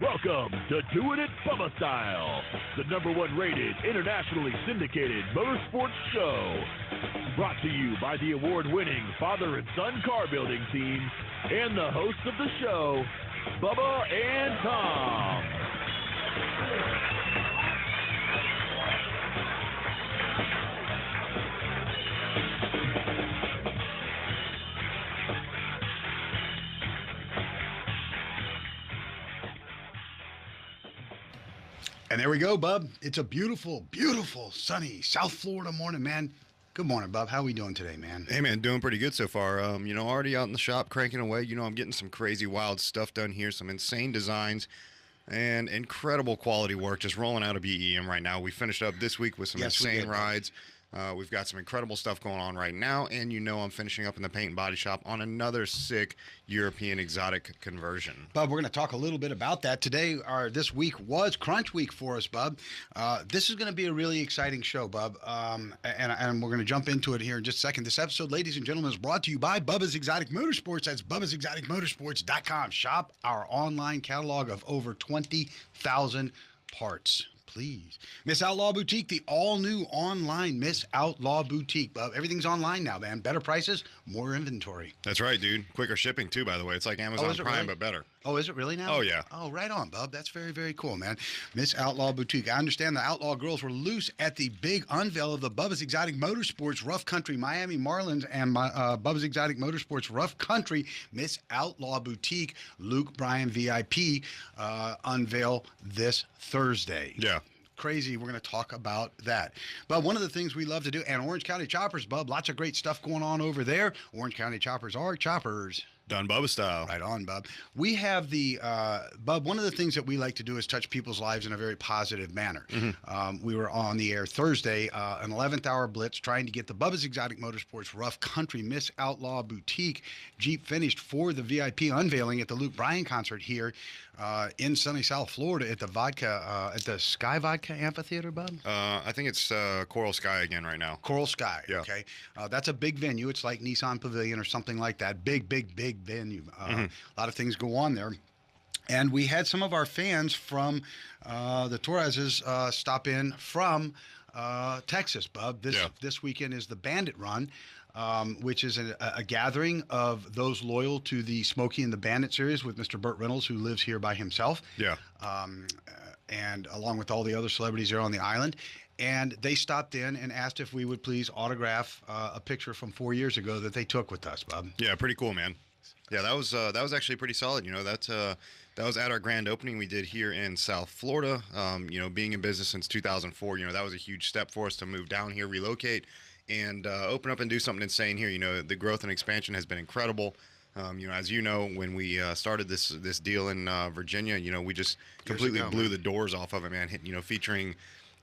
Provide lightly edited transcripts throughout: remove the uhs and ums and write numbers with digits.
Welcome to Doing It Bubba Style, the #1 rated, internationally syndicated motorsports show. Brought to you by the award-winning father and son car building team and the hosts of the show, Bubba and Tom. And there we go, Bub. It's a beautiful, beautiful, sunny South Florida morning, man. Good morning, Bub. How are we doing today, man? Hey, man, doing pretty good so far. Already out in the shop cranking away. I'm getting some crazy, wild stuff done here, some insane designs, and incredible quality work just rolling out of BEM right now. We finished up this week with some insane rides. We've got some incredible stuff going on right now, and I'm finishing up in the paint and body shop on another sick European exotic conversion. Bub, we're going to talk a little bit about that today. This week was Crunch Week for us, Bub. This is going to be a really exciting show, Bub, and we're going to jump into it here in just a second. This episode, ladies and gentlemen, is brought to you by Bubba's Exotic Motorsports. That's Bubba'sExoticMotorsports.com. Shop our online catalog of over 20,000 parts. Please. Miss Outlaw Boutique, the all-new online Miss Outlaw Boutique. Everything's online now, man. Better prices, more inventory. That's right, dude. Quicker shipping, too, by the way. It's like Amazon Prime, really? But better. Oh, is it really now? Oh, yeah. Oh, right on, Bub. That's very, very cool, man. Miss Outlaw Boutique. I understand the Outlaw girls were loose at the big unveil of the Bubba's Exotic Motorsports Rough Country Miami Marlins and Bubba's Exotic Motorsports Rough Country Miss Outlaw Boutique Luke Bryan VIP unveil this Thursday. Yeah. Crazy. We're going to talk about that. But one of the things we love to do, and Orange County Choppers, Bub, lots of great stuff going on over there. Orange County Choppers are choppers. Done Bubba style. Right on, Bub. We have the, Bub, one of the things that we like to do is touch people's lives in a very positive manner. Mm-hmm. We were on the air Thursday, an 11th hour blitz, trying to get the Bubba's Exotic Motorsports Rough Country Miss Outlaw Boutique Jeep finished for the VIP unveiling at the Luke Bryan concert here in sunny South Florida at the Sky Vodka Amphitheater, Bub? I think it's Coral Sky again right now. Coral Sky, yeah. Okay. That's a big venue. It's like Nissan Pavilion or something like that. Big venue. A lot of things go on there. And we had some of our fans from the Torreses stop in from Texas, Bub. This weekend is the Bandit Run, which is a gathering of those loyal to the Smokey and the Bandit series with Mr. Burt Reynolds, who lives here by himself. Yeah. And along with all the other celebrities there on the island. And they stopped in and asked if we would please autograph a picture from 4 years ago that they took with us, Bub. Yeah, pretty cool, man. Yeah, that was actually pretty solid. That was at our grand opening we did here in South Florida. Being in business since 2004, that was a huge step for us to move down here, relocate, and open up and do something insane here. The growth and expansion has been incredible. As you know, when we started this deal in Virginia, we just completely blew the doors off of it, man. Featuring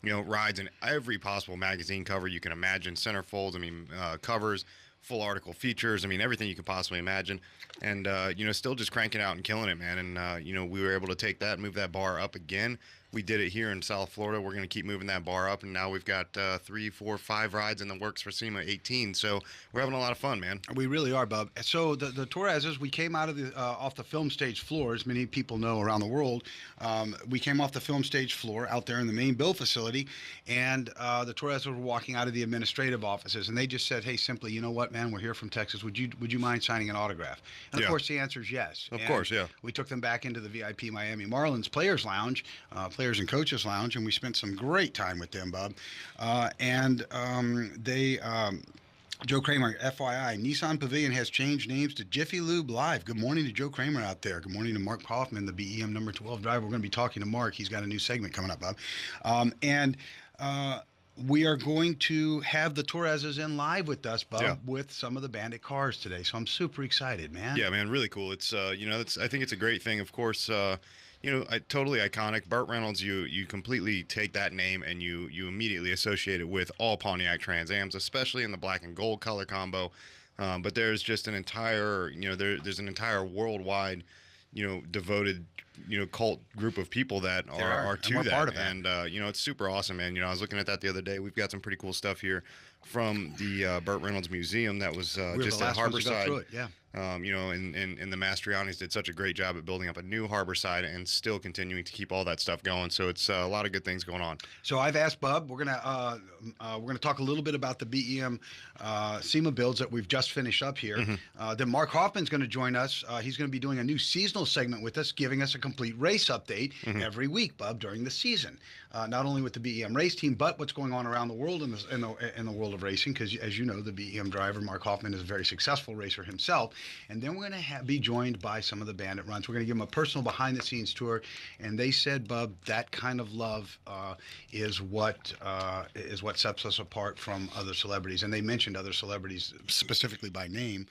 rides in every possible magazine cover you can imagine, centerfolds, covers, full article features, everything you could possibly imagine. And, still just cranking out and killing it, man. And, we were able to take that, move that bar up again. We did it here in South Florida. We're going to keep moving that bar up, and now we've got 3, 4, 5 rides in the works for SEMA 18. So we're having a lot of fun, man. We really are, Bub. So the Torreses, we came out of the off the film stage floor, as many people know around the world. We came off the film stage floor out there in the main build facility, and the Torreses were walking out of the administrative offices, and they just said, "Hey, simply, you know what, man? We're here from Texas. Would you mind signing an autograph?" And of course, the answer is yes. Of course, yeah. We took them back into the VIP Miami Marlins Players Lounge. Players and Coaches Lounge, and we spent some great time with them, Bub. Joe Kramer, FYI, Nissan Pavilion has changed names to Jiffy Lube Live. Good morning to Joe Kramer out there. Good morning to Mark Hoffman, the BEM number 12 driver. We're going to be talking to Mark. He's got a new segment coming up, Bub. We are going to have the Torreses in live with us, Bub, with some of the Bandit cars today. So I'm super excited, man. Yeah, man, really cool. It's I think it's a great thing. Of course, totally iconic. Burt Reynolds, you completely take that name and you immediately associate it with all Pontiac Trans Ams, especially in the black and gold color combo. But there's just an entire, there's an entire worldwide, devoted, cult group of people that are to that. Part of that. And, it's super awesome, man. I was looking at that the other day. We've got some pretty cool stuff here from the Burt Reynolds Museum that was We were just the at last ones to go Harborside. through it, yeah. You know, and the Mastrianis did such a great job at building up a new Harborside and still continuing to keep all that stuff going. So it's a lot of good things going on. So I've asked Bub. We're gonna talk a little bit about the BEM SEMA builds that we've just finished up here. Then Mark Hoffman's going to join us. He's going to be doing a new seasonal segment with us, giving us a complete race update every week, Bub, during the season. Not only with the BEM race team, but what's going on around the world in the world of racing. Because as you know, the BEM driver Mark Hoffman is a very successful racer himself. And then we're going to be joined by some of the Bandit runs. We're going to give them a personal behind-the-scenes tour. And they said, Bub, that kind of love is what sets us apart from other celebrities. And they mentioned other celebrities specifically by name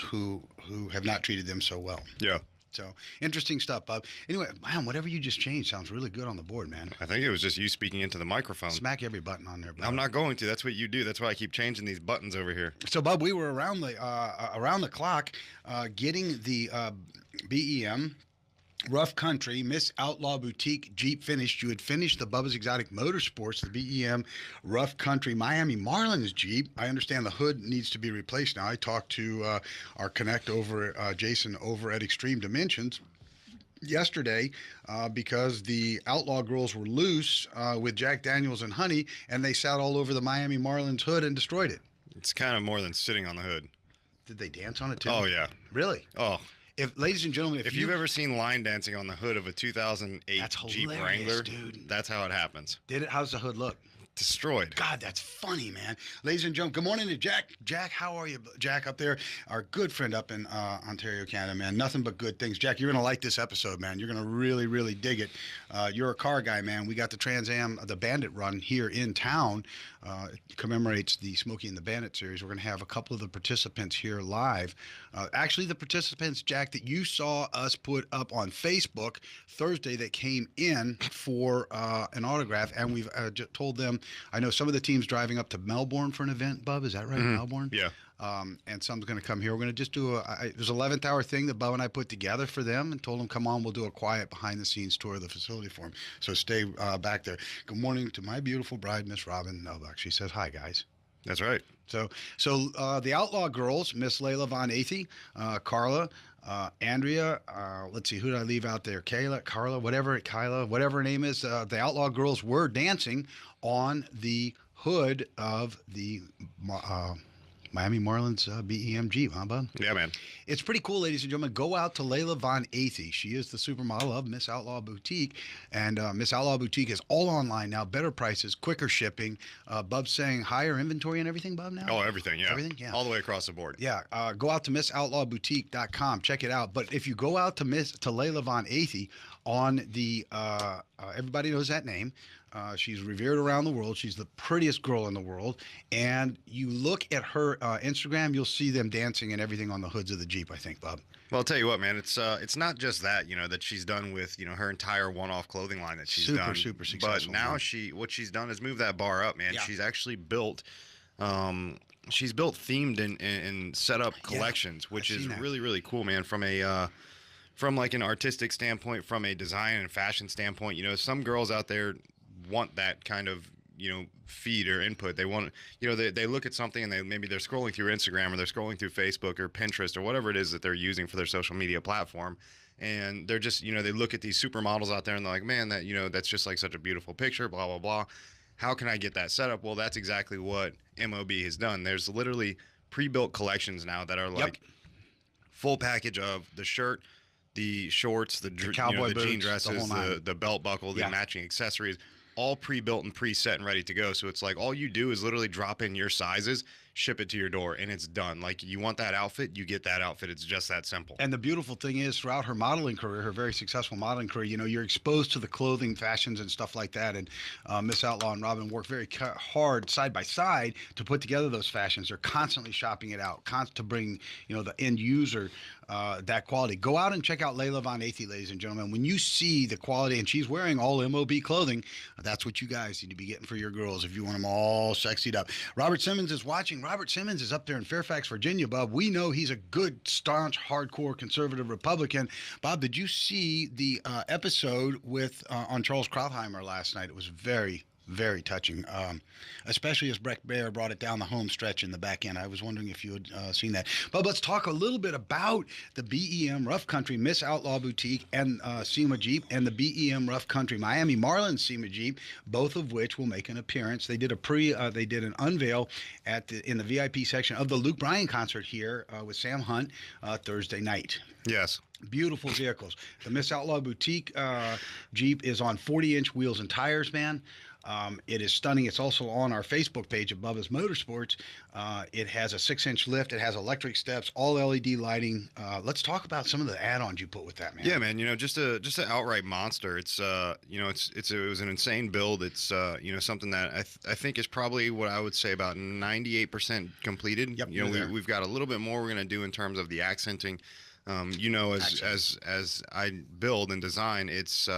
who have not treated them so well. Yeah. So interesting stuff, Bub. Anyway, man, whatever you just changed sounds really good on the board, man. I think it was just you speaking into the microphone. Smack every button on there, Bub. I'm not going to. That's what you do. That's why I keep changing these buttons over here. So, Bub, we were around the clock getting the BEM Rough Country Miss Outlaw Boutique Jeep finished. You had finished the Bubba's Exotic Motorsports, the BEM Rough Country Miami Marlins Jeep. I understand the hood needs to be replaced now. I talked to our connect over Jason over at Extreme Dimensions yesterday because the Outlaw girls were loose with Jack Daniels and Honey, and they sat all over the Miami Marlins hood and destroyed it. It's kind of more than sitting on the hood. Did they dance on it too? Oh, yeah. Really? Oh. Ladies and gentlemen, if you've ever seen line dancing on the hood of a 2008 that's Jeep Wrangler, dude. That's how it happens. Did it? How's the hood look? Destroyed. God, that's funny, man. Ladies and gentlemen, good morning to Jack. Jack, how are you? Jack up there, our good friend up in Ontario, Canada, man. Nothing but good things. Jack, you're going to like this episode, man. You're going to really, really dig it. You're a car guy, man. We got the Trans Am, the Bandit run here in town. It commemorates the Smokey and the Bandit series. We're going to have a couple of the participants here live. Actually, the participants, Jack, that you saw us put up on Facebook Thursday that came in for an autograph, and we've told them. I know some of the teams driving up to Melbourne for an event, Bub. Is that right, Melbourne? Yeah. And some's going to come here. We're going to just do there's an 11th hour thing that Bub and I put together for them and told them, come on, we'll do a quiet behind-the-scenes tour of the facility for them. So stay back there. Good morning to my beautiful bride, Miss Robin Novak. She says, hi, guys. That's right. So the Outlaw girls, Miss Layla Von Athey, Carla, Andrea, let's see, who did I leave out there? Kyla, whatever her name is. The Outlaw girls were dancing on the hood of the Miami Marlins BEM Jeep, huh, Bub? Yeah, man. It's pretty cool, ladies and gentlemen. Go out to Layla Von Athey. She is the supermodel of Miss Outlaw Boutique. And Miss Outlaw Boutique is all online now, better prices, quicker shipping. Bub's saying higher inventory and everything, Bub, now? Oh, everything, yeah. Everything, yeah. All the way across the board. Yeah. Go out to MissOutlawBoutique.com. Check it out. But if you go out to Layla Von Athey on the, everybody knows that name. She's revered around the world. She's the prettiest girl in the world. And you look at her Instagram, you'll see them dancing and everything on the hoods of the Jeep, I think, Bob. Well, I'll tell you what, man, it's not just that, that she's done with, her entire one-off clothing line that she's done. Super successful. But now what she's done is move that bar up, man. Yeah. She's actually built themed and set up collections, which is really, really cool, man, from like an artistic standpoint, from a design and fashion standpoint. Some girls out there want that kind of feed or input. They want they look at something and maybe they're scrolling through Instagram or they're scrolling through Facebook or Pinterest or whatever it is that they're using for their social media platform, and they're just they look at these supermodels out there and they're like, man, that that's just like such a beautiful picture, blah blah blah. How can I get that set up? Well, that's exactly what MOB has done. There's literally pre-built collections now that are like full package of the shirt, the shorts, the cowboy the jean boots, dresses, the belt buckle, the matching accessories, all pre-built and preset and ready to go. So it's like all you do is literally drop in your sizes, ship it to your door, and it's done. Like, you want that outfit, you get that outfit. It's just that simple. And the beautiful thing is, throughout her modeling career, her very successful modeling career, you're exposed to the clothing fashions and stuff like that. And Miss Outlaw and Robin work very hard side by side to put together those fashions. They're constantly shopping it out, to bring the end user that quality. Go out and check out Layla Von Athey, ladies and gentlemen. When you see the quality, and she's wearing all MOB clothing, that's what you guys need to be getting for your girls if you want them all sexied up. Robert Simmons is watching. Robert Simmons is up there in Fairfax, Virginia, Bob. We know he's a good, staunch, hardcore conservative Republican. Bob, did you see the episode with on Charles Krauthammer last night? It was very Very touching, especially as Breck Baer brought it down the home stretch in the back end. I was wondering if you had seen that. But let's talk a little bit about the BEM Rough Country Miss Outlaw Boutique and SEMA Jeep, and the BEM Rough Country Miami Marlins SEMA Jeep, both of which will make an appearance. They did they did an unveil in the VIP section of the Luke Bryan concert here with Sam Hunt Thursday night. Yes. Beautiful vehicles. The Miss Outlaw Boutique Jeep is on 40-inch wheels and tires, man. It is stunning. It's also on our Facebook page of Bubba's Motorsports. It has a 6-inch lift. It has electric steps, all LED lighting. Let's talk about some of the add-ons you put with that, man. Yeah, man. Just an outright monster. It's it was an insane build. It's something that I think is probably what I would say about 98% completed. Yep, we've got a little bit more we're gonna do in terms of the accenting. As I build and design, it's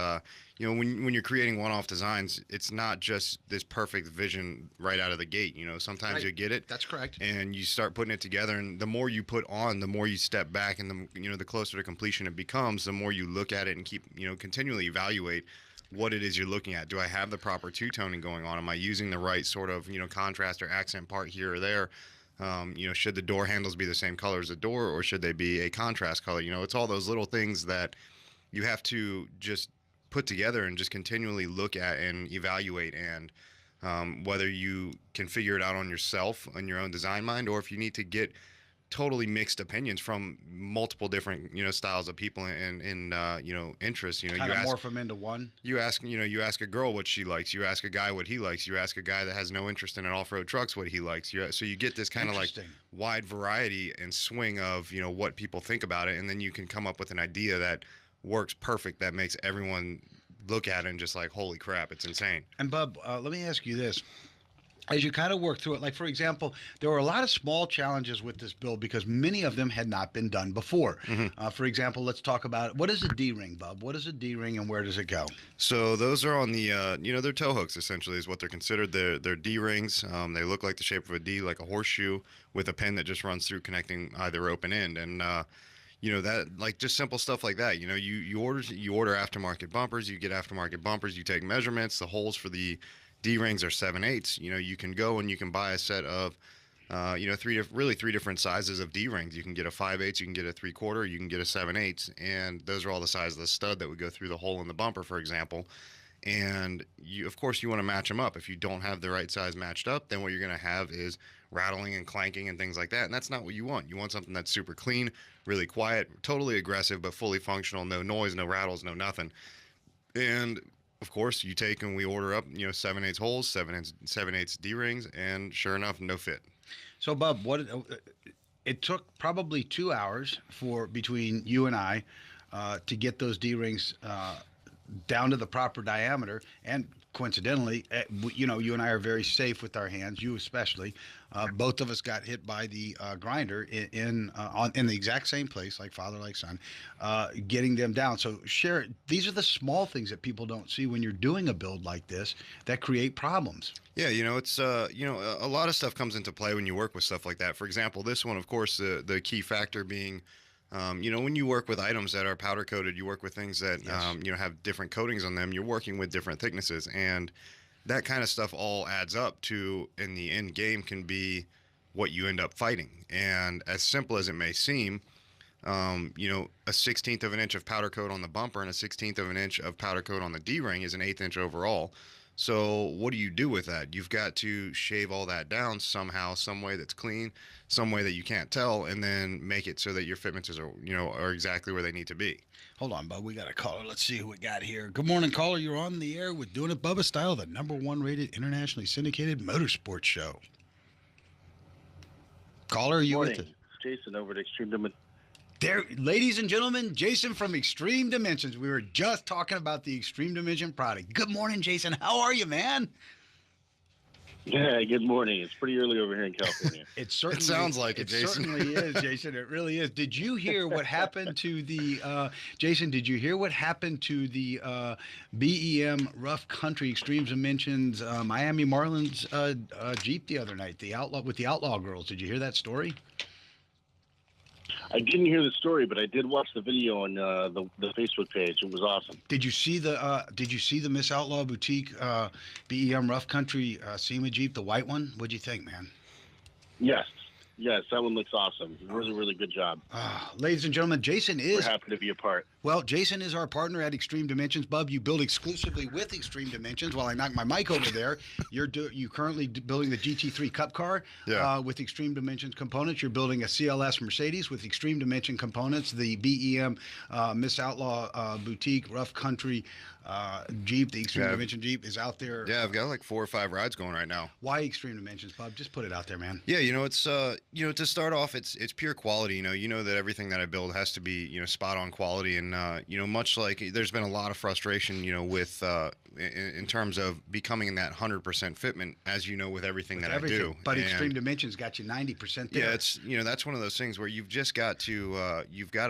when you're creating one-off designs, it's not just this perfect vision right out of the gate. Sometimes Right. you get it. That's correct. And you start putting it together, and the more you put on, the more you step back, and the closer to completion it becomes, the more you look at it and keep continually evaluate what it is you're looking at. Do I have the proper two-toning going on? Am I using the right sort of contrast or accent part here or there? Should the door handles be the same color as the door, or should they be a contrast color? It's all those little things that you have to just put together and just continually look at and evaluate, and whether you can figure it out on yourself, on your own design mind, or if you need to get totally mixed opinions from multiple different styles of people and interests. Kind of morph them into one. You ask a girl what she likes. You ask a guy what he likes. You ask a guy that has no interest in off-road trucks what he likes. So you get this kind of like wide variety and swing of what people think about it, and then you can come up with an idea that works perfect, that makes everyone look at it and just like, holy crap, it's insane. And Bub, let me ask you this. As you kind of work through it, like for example, there were a lot of small challenges with this build because many of them had not been done before. Mm-hmm. For example, let's talk about, what is a D-ring, Bub? What is a D-ring and where does it go? So those are on the, they're tow hooks essentially is what they're considered. They're D-rings. They look like the shape of a D, like a horseshoe with a pin that just runs through connecting either open end. And, that like just simple stuff like that. You order aftermarket bumpers, you get aftermarket bumpers, you take measurements. The holes for the D-rings are 7/8. You can go and you can buy a set of, three different sizes of D-rings. You can get a 5/8, you can get a 3/4, you can get a 7/8, and those are all the size of the stud that would go through the hole in the bumper, for example. And of course, you want to match them up. If you don't have the right size matched up, then what you're going to have is rattling and clanking and things like that. And that's not what you want. You want something that's super clean, really quiet, totally aggressive, but fully functional. No noise, no rattles, no nothing. And of course, you take and we order up, 7/8 holes, 7/8 D-rings, and sure enough, no fit. So, Bub, it took probably 2 hours between you and I to get those D-rings down to the proper diameter. And coincidentally, you and I are very safe with our hands, you especially. Both of us got hit by the grinder in the exact same place, like father, like son, getting them down. So these are the small things that people don't see when you're doing a build like this that create problems. Yeah, it's a lot of stuff comes into play when you work with stuff like that. For example, this one, of course, the key factor being, when you work with items that are powder coated, you work with things that, Yes. have different coatings on them, you're working with different thicknesses. And that kind of stuff all adds up to, in the end game, can be what you end up fighting. And as simple as it may seem, a 1/16 of an inch of powder coat on the bumper and a 1/16 of an inch of powder coat on the D-ring is an 1/8 inch overall. So what do you do with that? You've got to shave all that down somehow, some way that's clean, some way that you can't tell, and then make it so that your fitments are exactly where they need to be. Hold on, Bub. We got a caller. Let's see who we got here. Good morning, caller. You're on the air with Doing It Bubba Style, the #1 rated internationally syndicated motorsports show. Caller, are you with us? Jason over at Extreme Dimensions. There, ladies and gentlemen, Jason from Extreme Dimensions. We were just talking about the Extreme Dimension product. Good morning, Jason. How are you, man? Yeah, good morning. It's pretty early over here in California. It certainly sounds like it, Jason. It certainly is, Jason. It really is. Did you hear what happened to the Jason? Did you hear what happened to the BEM Rough Country Extreme Dimensions Miami Marlins Jeep the other night? The Outlaw with the Outlaw girls. Did you hear that story? I didn't hear the story, but I did watch the video on the Facebook page. It was awesome. Did you see the Miss Outlaw Boutique BEM Rough Country SEMA Jeep, the white one? What'd you think, man? Yes. Yes, that one looks awesome. Really, really good job. Ladies and gentlemen, Jason is... We're happy to be a part. Well, Jason is our partner at Extreme Dimensions. Bub, you build exclusively with Extreme Dimensions. While I knock my mic over there, you currently building the GT3 Cup car with Extreme Dimensions components. You're building a CLS Mercedes with Extreme Dimension components. The BEM Miss Outlaw Boutique Rough Country Jeep, the Extreme Dimension Jeep, is out there. Yeah, I've got like 4 or 5 rides going right now. Why Extreme Dimensions, Bub? Just put it out there, man. Yeah, it's to start off, it's pure quality. You know that everything that I build has to be spot on quality, and much like there's been a lot of frustration with in terms of becoming that 100% fitment, as with everything I do. But Extreme Dimensions got you 90% there. Yeah, it's that's one of those things where you've just got to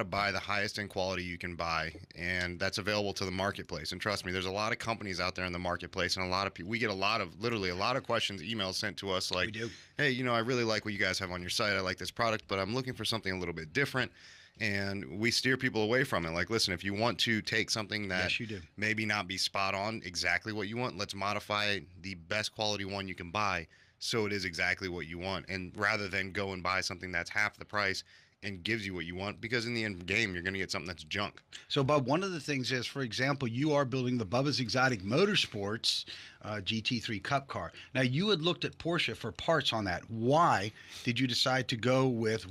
buy the highest in quality you can buy, and that's available to the marketplace. And trust me, there's a lot of companies out there in the marketplace, and a lot of people. We get literally a lot of questions, emails sent to us like, we do. Hey, I really like what you guys have on your site. I like this product, but I'm looking for something a little bit different. And we steer people away from it. Like, listen, if you want to take something that maybe not be spot on exactly what you want, let's modify the best quality one you can buy so it is exactly what you want. And rather than go and buy something that's half the price and gives you what you want, because in the end game, you're going to get something that's junk. So, Bub, one of the things is, for example, you are building the Bubba's Exotic Motorsports GT3 Cup car. Now, you had looked at Porsche for parts on that. Why did you decide to go with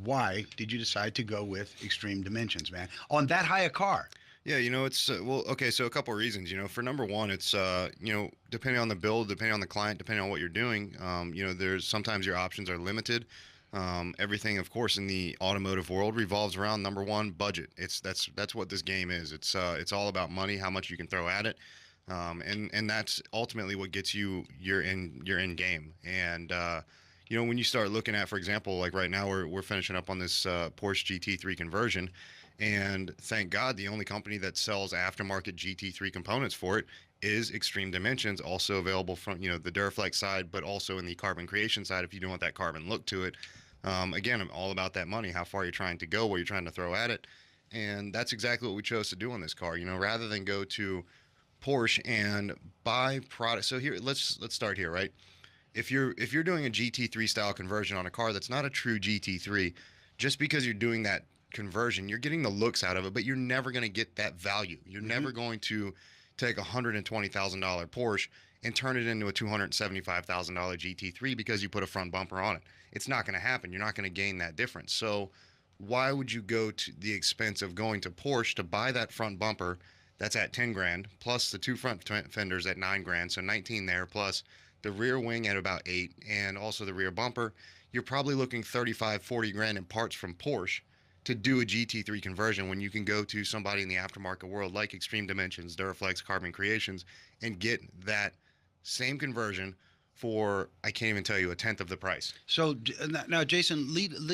Extreme Dimensions, man, on that high a car? Yeah, it's so a couple of reasons. For number one, it's depending on the build, depending on the client, depending on what you're doing, there's sometimes your options are limited. Everything, of course, in the automotive world revolves around number one, budget. That's what this game is. It's all about money, how much you can throw at it, and that's ultimately what gets you your end game. And when you start looking at, for example, like right now we're finishing up on this Porsche GT3 conversion, and thank God the only company that sells aftermarket GT3 components for it is Extreme Dimensions, also available from the Duraflex side, but also in the carbon creation side if you don't want that carbon look to it. Again, I'm all about that money, how far you're trying to go, what you're trying to throw at it. And that's exactly what we chose to do on this car. Rather than go to Porsche and buy product. So here, let's start here, right? If you're doing a GT3 style conversion on a car that's not a true GT3, just because you're doing that conversion, you're getting the looks out of it, but you're never going to get that value. You're never going to take a $120,000 Porsche and turn it into a $275,000 GT3 because you put a front bumper on it. It's not going to happen. You're not going to gain that difference. So why would you go to the expense of going to Porsche to buy that front bumper that's at 10 grand, plus the 2 front fenders at 9 grand, so 19 there, plus the rear wing at about 8, and also the rear bumper? You're probably looking 35, 40 grand in parts from Porsche to do a GT3 conversion when you can go to somebody in the aftermarket world like Extreme Dimensions, Duraflex, Carbon Creations, and get that same conversion for, I can't even tell you, a tenth of the price. So now, Jason,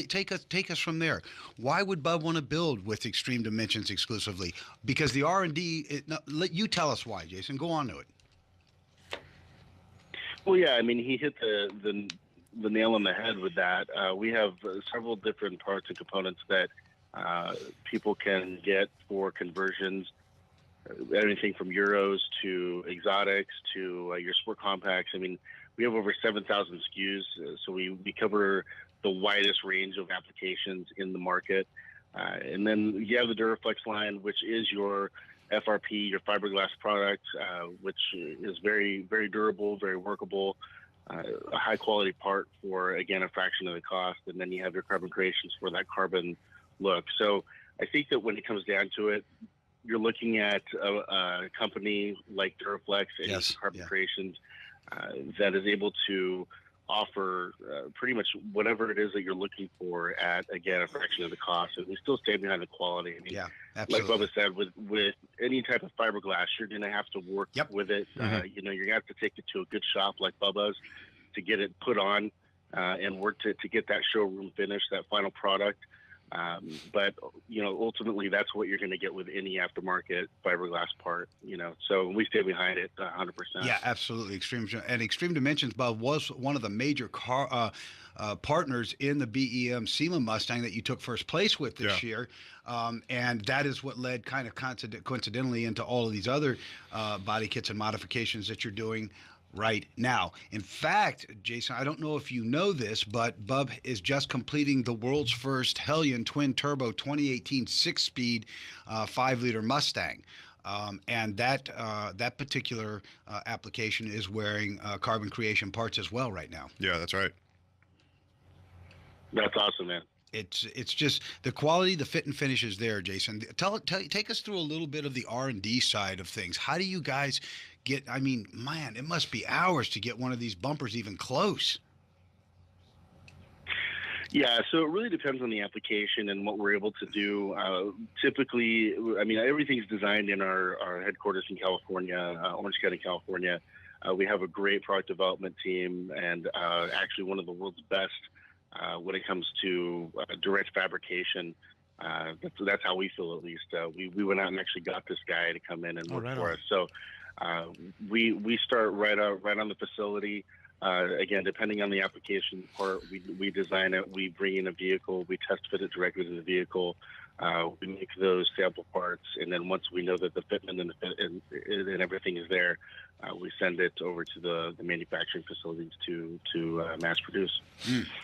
take us from there. Why would Bub want to build with Extreme Dimensions exclusively? Because the R&D, you tell us why, Jason. Go on to it. Well, yeah, I mean, he hit the nail on the head with that. We have several different parts and components that people can get for conversions, everything from Euros to exotics to your sport compacts. I mean, we have over 7,000 SKUs, so we cover the widest range of applications in the market. And then you have the Duraflex line, which is your FRP, your fiberglass product, which is very, very durable, very workable, a high quality part for, again, a fraction of the cost. And then you have your carbon creations for that carbon look. So I think that when it comes down to it, you're looking at a company like Duraflex and Carbon Creations that is able to offer pretty much whatever it is that you're looking for at, again, a fraction of the cost. And we still stay behind the quality. I mean, absolutely. Like Bubba said, with any type of fiberglass, you're going to have to work with it. You're going to have to take it to a good shop like Bubba's to get it put on and work to get that showroom finish, that final product. But ultimately, that's what you're going to get with any aftermarket fiberglass part. So we stay behind it 100%. Yeah, absolutely. Extreme Dimensions, Bob, was one of the major partners in the BEM SEMA Mustang that you took first place with this year. And that is what led kind of coincidentally into all of these other body kits and modifications that you're doing right now. In fact, Jason, I don't know if you know this, but Bub is just completing the world's first Hellion twin turbo 2018 6-speed 5-liter Mustang. And that particular application is wearing Carbon Creation parts as well right now. Yeah, that's right. That's awesome, man. It's just the quality, the fit and finish is there, Jason. Take us through a little bit of the R&D side of things. How do you guys get? I mean, man, it must be hours to get one of these bumpers even close. Yeah, so it really depends on the application and what we're able to do. Typically, I mean, everything's designed in our headquarters in California, Orange County, California. We have a great product development team, and actually one of the world's best when it comes to direct fabrication. That's how we feel, at least. We went out and actually got this guy to come in and work for us. So we start right on the facility. Again, depending on the application part, we design it, we bring in a vehicle, we test fit it directly to the vehicle, we make those sample parts, and then once we know that the fitment and everything is there, we send it over to the manufacturing facilities to mass produce.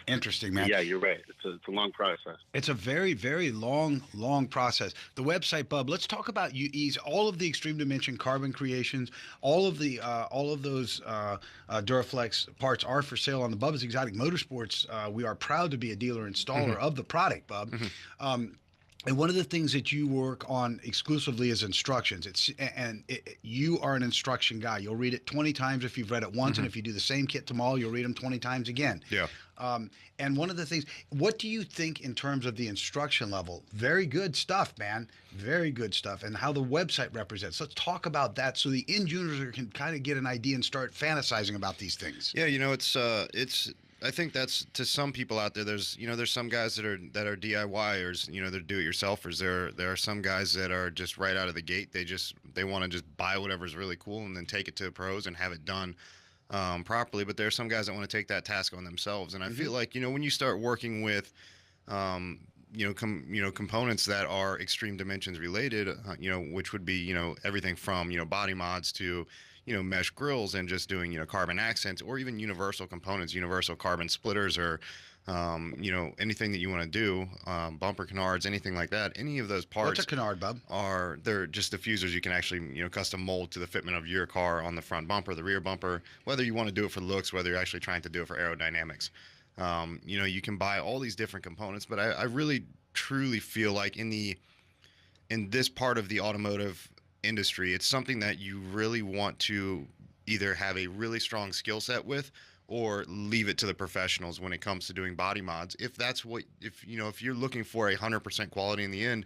Interesting, man. Yeah, you're right. It's a long process. It's a very, very long process. The website, Bub. Let's talk about UE's. All of the Extreme Dimension Carbon Creations, all of those Duraflex parts are for sale on the Bubba's Exotic Motorsports. We are proud to be a dealer installer of the product, Bub. And one of the things that you work on exclusively is instructions. You are an instruction guy. You'll read it 20 times if you've read it once, and if you do the same kit tomorrow, you'll read them 20 times again. Yeah. And one of the things, what do you think in terms of the instruction level? Very good stuff, man. Very good stuff. And how the website represents. Let's talk about that so the end user can kind of get an idea and start fantasizing about these things. Yeah, it's I think that's, to some people out there, there's some guys that are DIYers, they're do-it-yourselfers. There are some guys that are just right out of the gate. They want to just buy whatever's really cool and then take it to the pros and have it done properly. But there are some guys that want to take that task on themselves. And I feel like, when you start working with components that are Extreme Dimensions related, which would be, everything from, body mods to, mesh grills and just doing, carbon accents, or even universal components, universal carbon splitters, or, anything that you want to do, bumper canards, anything like that. Any of those parts. What's a canard, Bub? They're just diffusers you can actually, custom mold to the fitment of your car on the front bumper, the rear bumper, whether you want to do it for looks, whether you're actually trying to do it for aerodynamics. You can buy all these different components, but I really truly feel like in this part of the automotive industry, it's something that you really want to either have a really strong skill set with, or leave it to the professionals when it comes to doing body mods. If you're looking for 100% quality in the end,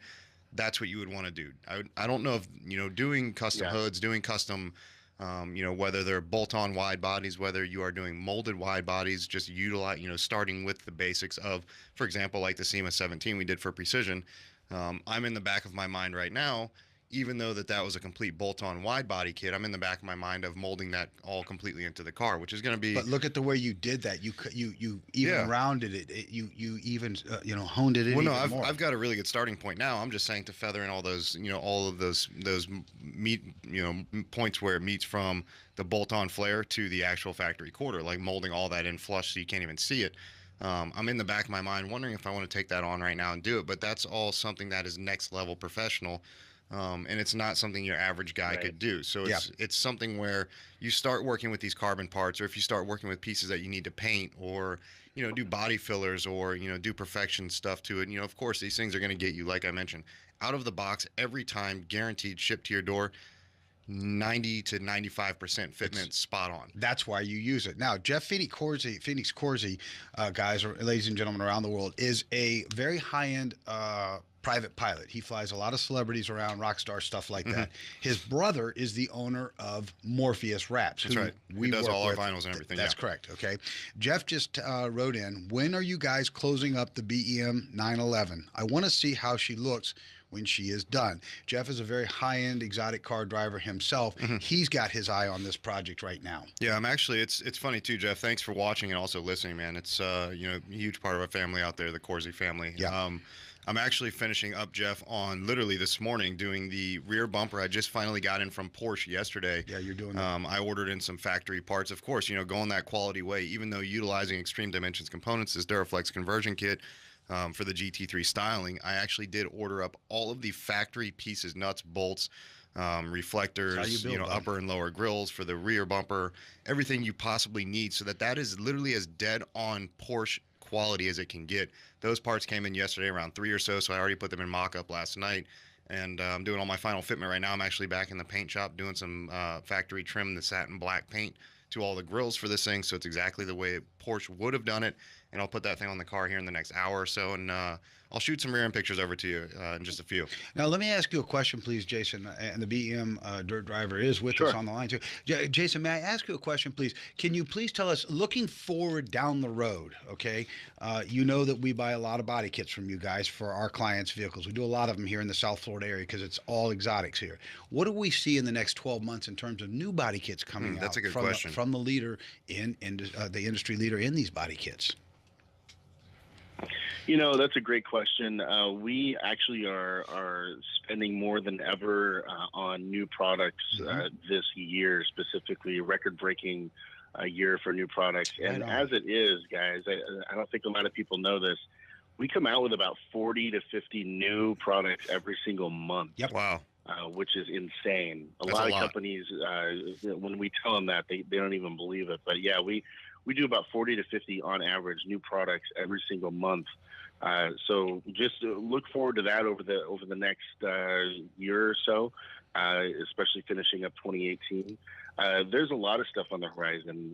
that's what you would want to do. I don't know if doing custom hoods, doing custom whether they're bolt-on wide bodies, whether you are doing molded wide bodies, just utilize, starting with the basics of, for example, like the SEMA 17 we did for precision. I'm in the back of my mind right now, even though that was a complete bolt-on wide body kit, I'm in the back of my mind of molding that all completely into the car, which is going to be. But look at the way you did that. You even rounded it. You even honed it in. Well, no, even more. I've got a really good starting point now. I'm just saying to feather in all those, all of those meet, points where it meets from the bolt-on flare to the actual factory quarter, like molding all that in flush so you can't even see it. I'm in the back of my mind wondering if I want to take that on right now and do it, but that's all something that is next level professional. And it's not something your average guy could do. So it's something where you start working with these carbon parts, or if you start working with pieces that you need to paint, or, do body fillers, or, do perfection stuff to it. Of course, these things are going to get you, like I mentioned, out of the box every time, guaranteed, shipped to your door, 90 to 95% fitment, spot on. That's why you use it. Now, Jeff Phoenix Corsi, guys, or ladies and gentlemen around the world, is a very high-end private pilot. He flies a lot of celebrities around, rock star stuff like that. His brother is the owner of Morpheus Wraps. That's right. We does work all our with. vinyls and everything. That's correct. Okay. Jeff just wrote in, when are you guys closing up the BEM 911? I want to see how she looks when she is done. Jeff is a very high-end exotic car driver himself. He's got his eye on this project right now. Yeah, I'm actually, it's funny too, Jeff. Thanks for watching and also listening, man. It's a huge part of our family out there, the Corsi family. Yeah. I'm actually finishing up, Jeff, on literally this morning doing the rear bumper. I just finally got in from Porsche yesterday. Yeah, you're doing that. I ordered in some factory parts. Of course, going that quality way, even though utilizing Extreme Dimensions components, this Duraflex conversion kit, for the GT3 styling, I actually did order up all of the factory pieces, nuts, bolts, reflectors, upper and lower grills for the rear bumper, everything you possibly need, so that is literally as dead on Porsche quality as it can get. Those parts came in yesterday around 3 or so, so I already put them in mock-up last night, and I'm doing all my final fitment right now. I'm actually back in the paint shop doing some factory trim, the satin black paint to all the grills for this thing, so it's exactly the way Porsche would have done it. And I'll put that thing on the car here in the next hour or so, and I'll shoot some rear end pictures over to you in just a few. Now, let me ask you a question, please, Jason. And the BEM dirt driver is with us on the line, too. Jason, may I ask you a question, please? Can you please tell us, looking forward down the road, okay, you know that we buy a lot of body kits from you guys for our clients' vehicles. We do a lot of them here in the South Florida area because it's all exotics here. What do we see in the next 12 months in terms of new body kits coming out that's a good question. From the leader in the industry leader in these body kits? That's a great question. We actually are spending more than ever on new products this year, specifically record-breaking year for new products. And as it is, guys, I don't think a lot of people know this. We come out with about 40 to 50 new products every single month. Yep. Wow. Which is insane. That's a lot of companies, when we tell them that, they don't even believe it. But yeah, we do about 40 to 50 on average new products every single month. So just look forward to that over the next year or so, especially finishing up 2018. There's a lot of stuff on the horizon.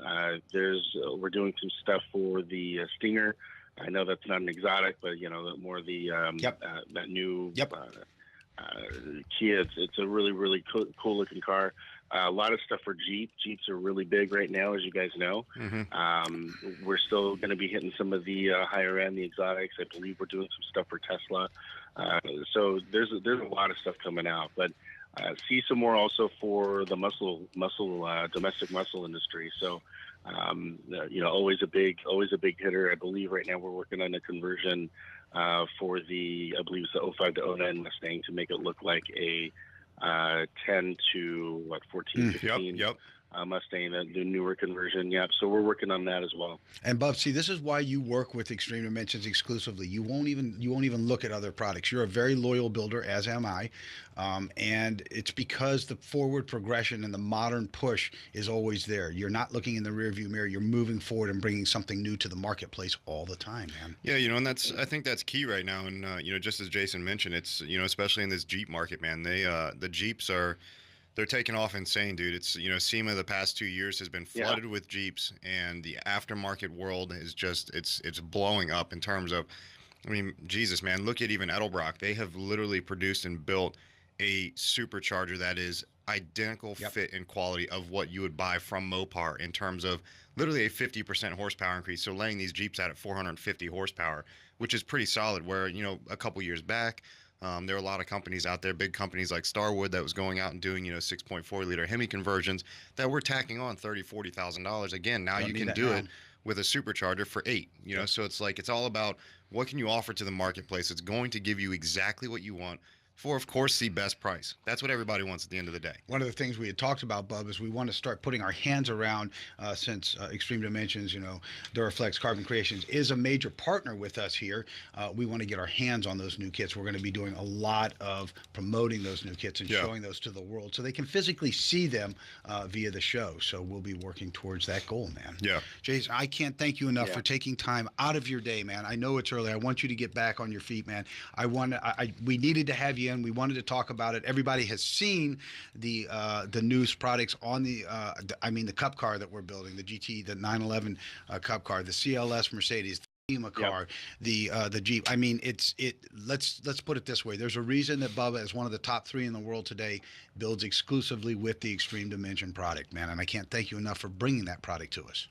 We're doing some stuff for the Stinger. I know that's not an exotic, but more the that new Kia. It's a really, really cool looking car. A lot of stuff for Jeep. Jeeps are really big right now, as you guys know. We're still going to be hitting some of the higher end, the exotics. I believe we're doing some stuff for Tesla. So there's a lot of stuff coming out. But see some more also for the domestic muscle industry. So always a big hitter. I believe right now we're working on a conversion for I believe it's the 05 to 09 Mustang to make it look like a 10 to 14, 15 Mustang, the newer conversion. Yeah, so we're working on that as well. And Bub, see, this is why you work with Extreme Dimensions exclusively. You won't even look at other products. You're a very loyal builder, as am I, and it's because the forward progression and the modern push is always there. You're not looking in the rearview mirror. You're moving forward and bringing something new to the marketplace all the time, man. Yeah, and I think that's key right now. And just as Jason mentioned, it's especially in this Jeep market, man. The Jeeps they're taking off insane, dude. It's, SEMA the past 2 years has been flooded with Jeeps, and the aftermarket world is just, it's blowing up in terms of, Jesus, man, look at even Edelbrock. They have literally produced and built a supercharger that is identical fit and quality of what you would buy from Mopar in terms of literally a 50% horsepower increase. So laying these Jeeps out at 450 horsepower, which is pretty solid, where, a couple years back, there are a lot of companies out there, big companies like Starwood, that was going out and doing, 6.4 liter Hemi conversions that were tacking on $30,000-$40,000. Again, now you can do it with a supercharger for $8,000. So it's like, it's all about what can you offer to the marketplace. It's going to give you exactly what you want for, of course, the best price. That's what everybody wants at the end of the day. One of the things we had talked about, Bub, is we want to start putting our hands around, since Extreme Dimensions, Duraflex Carbon Creations is a major partner with us here. We want to get our hands on those new kits. We're going to be doing a lot of promoting those new kits and showing those to the world so they can physically see them via the show. So we'll be working towards that goal, man. Yeah. Jason, I can't thank you enough for taking time out of your day, man. I know it's early. I want you to get back on your feet, man. We needed to have you in. We wanted to talk about it. Everybody has seen the new products on the Cup car that we're building, the GT, the 911 Cup car, the CLS Mercedes. SEMA car, the Jeep. I mean, let's put it this way. There's a reason that Bubba is one of the top 3 in the world today, builds exclusively with the Extreme Dimension product, man. And I can't thank you enough for bringing that product to us.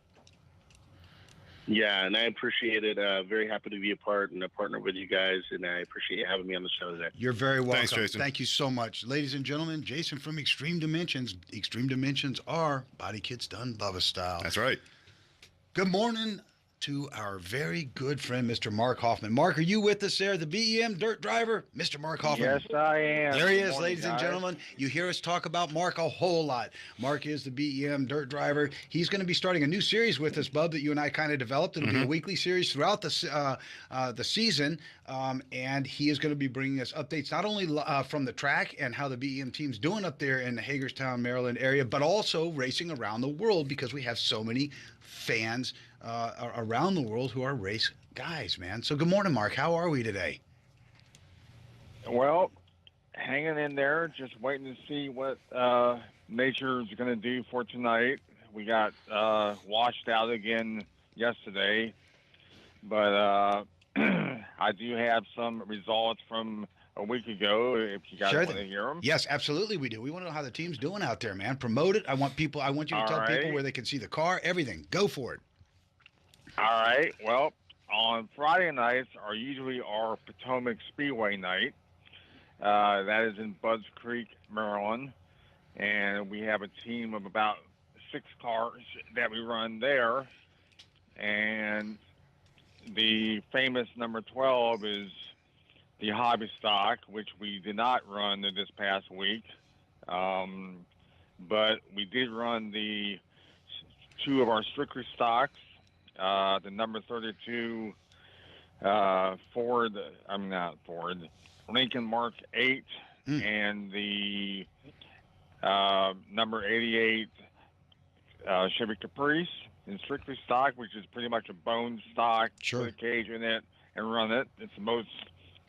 Yeah, and I appreciate it. Very happy to be a part and a partner with you guys, and I appreciate you having me on the show today. You're very welcome. Thanks, Jason. Thank you so much. Ladies and gentlemen, Jason from Extreme Dimensions. Extreme Dimensions are body kits done Bubba style. That's right. Good morning to our very good friend, Mr. Mark Hoffman. Mark, are you with us there, the BEM dirt driver? Mr. Mark Hoffman. Yes, I am. There he Good is, morning, ladies and guys. gentlemen. You hear us talk about Mark a whole lot. Mark is the BEM dirt driver. He's going to be starting a new series with us, Bub, that you and I kind of developed. It'll be a weekly series throughout the season, and he is going to be bringing us updates not only from the track and how the BEM team's doing up there in the Hagerstown, Maryland area, but also racing around the world, because we have so many fans around the world who are race guys, man. So good morning, Mark. How are we today? Well, hanging in there, just waiting to see what nature's going to do for tonight. We got washed out again yesterday, but I do have some results from a week ago, if you guys want to hear them. Yes, absolutely we do. We want to know how the team's doing out there, man. Promote it. I want you to tell people where they can see the car, everything. Go for it. All right. Well, on Friday nights are usually our Potomac Speedway night. That is in Budds Creek, Maryland. And we have a team of about 6 cars that we run there. And the famous number 12 is the hobby stock, which we did not run this past week. But we did run the 2 of our strictly stocks, the number 32 Lincoln Mark 8 and the number 88 Chevy Caprice in strictly stock, which is pretty much a bone stock, put a cage in it and run it. It's the most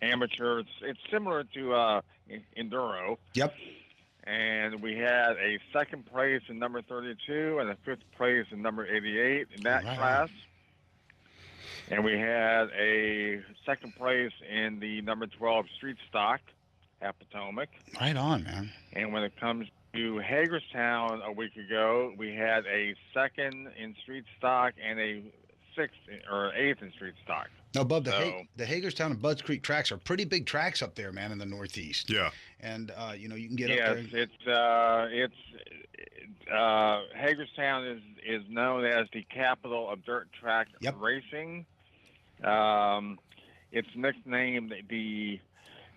amateur. It's similar to Enduro. Yep. And we had a 2nd place in number 32 and a 5th place in number 88 in that class. And we had a 2nd place in the number 12 street stock at Potomac. Right on, man. And when it comes to Hagerstown a week ago, we had a 2nd in street stock and a 6th or 8th in street stock. No, Bub, the Hagerstown and Budds Creek tracks are pretty big tracks up there, man, in the Northeast. Yeah. And, you can get up there. Yes, Hagerstown is known as the capital of dirt track racing. It's nicknamed the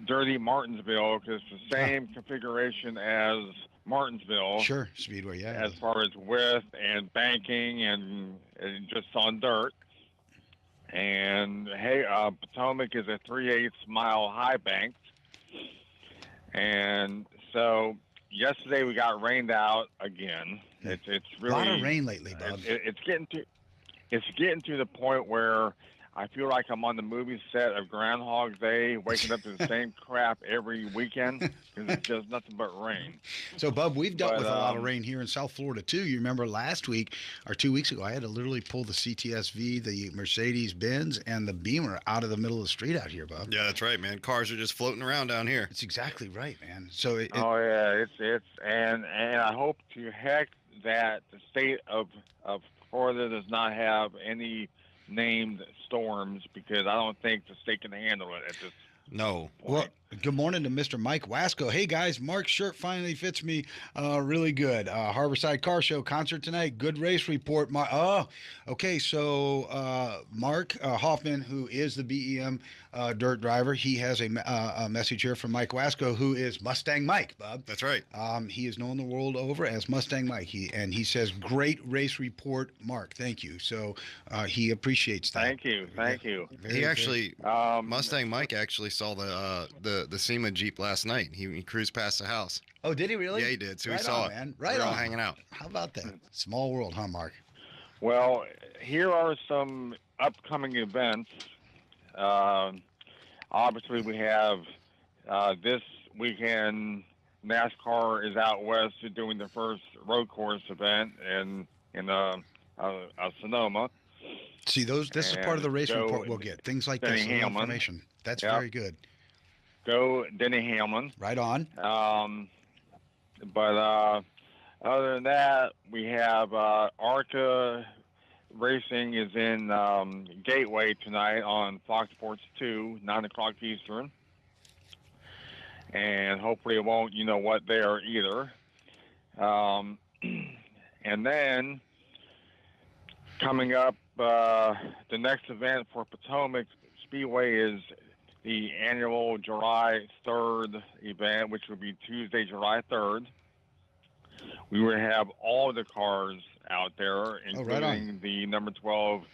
Dirty Martinsville because it's the same configuration as Martinsville. Sure, Speedway, yeah. As far as width and banking and just on dirt. And Potomac is a 3/8 mile high bank. And so yesterday we got rained out again. It's really a lot of rain lately, Bob. It's getting to the point where I feel like I'm on the movie set of Groundhog Day, waking up to the same crap every weekend because it's just nothing but rain. So, Bub, we've dealt with a lot of rain here in South Florida, too. You remember last week or 2 weeks ago, I had to literally pull the CTSV, the Mercedes-Benz, and the Beamer out of the middle of the street out here, Bub. Yeah, that's right, man. Cars are just floating around down here. That's exactly right, man. So and I hope to heck that the state of Florida does not have any named storms because I don't think the state can handle it at this point. Well, good morning to Mr. Mike Wasco. Hey, guys, Mark's shirt finally fits me really good. Harborside Car Show concert tonight. Good race report. Okay, so Mark Hoffman, who is the BEM dirt driver, he has a message here from Mike Wasco, who is Mustang Mike, Bob. That's right. He is known the world over as Mustang Mike. He says, great race report, Mark. Thank you. So he appreciates that. Thank you. He actually, Mustang Mike actually saw the SEMA Jeep last night. He cruised past the house. Oh, did he really? Yeah, he did. So right he saw on, it. Man. Right We're on. all hanging out. How about that? Small world, huh, Mark? Well, here are some upcoming events. Obviously, we have this weekend, NASCAR is out west doing the first road course event in Sonoma. See, this is part of the race go report we'll get. Things like Denny this, little Hamlin. information. That's Yep. very good. Go Denny Hamlin. Right on. But other than that, we have ARCA Racing is in Gateway tonight on Fox Sports 2, 9 o'clock Eastern. And hopefully it won't, there either. And then coming up, the next event for Potomac Speedway is the annual July 3rd event, which will be Tuesday, July 3rd. We will have all the cars out there, including the number 12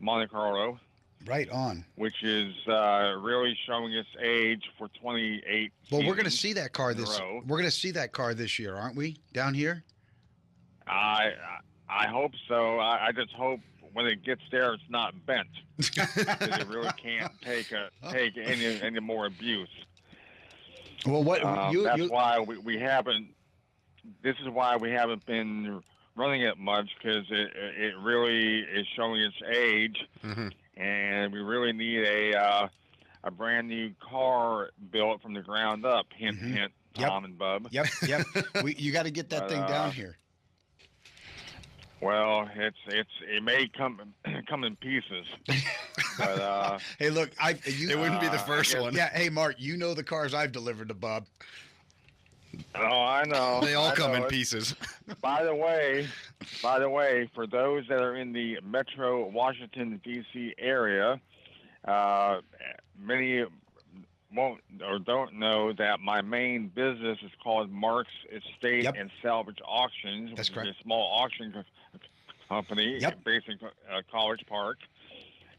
Monte Carlo. Right on. Which is really showing its age for 28. Well, we're going to see that car this. row. We're going to see that car this year, aren't we? Down here. I hope so. I just hope when it gets there, it's not bent. Because it really can't take any more abuse. Well, what that's why we haven't. This is why we haven't been running it much, because it really is showing its age. Mm-hmm. And we really need a brand new car built from the ground up. Hint, hint, Tom and Bub. Yep. You got to get that thing down here. Well, it may come in pieces. But hey, look, it wouldn't be the first one. Yeah. Hey, Mark, you know the cars I've delivered to Bub. Oh, I know. They all come in pieces. By the way, for those that are in the Metro Washington, D.C. area, many won't or don't know that my main business is called Mark's Estate and Salvage Auctions, That's which correct. is a small auction company based in College Park.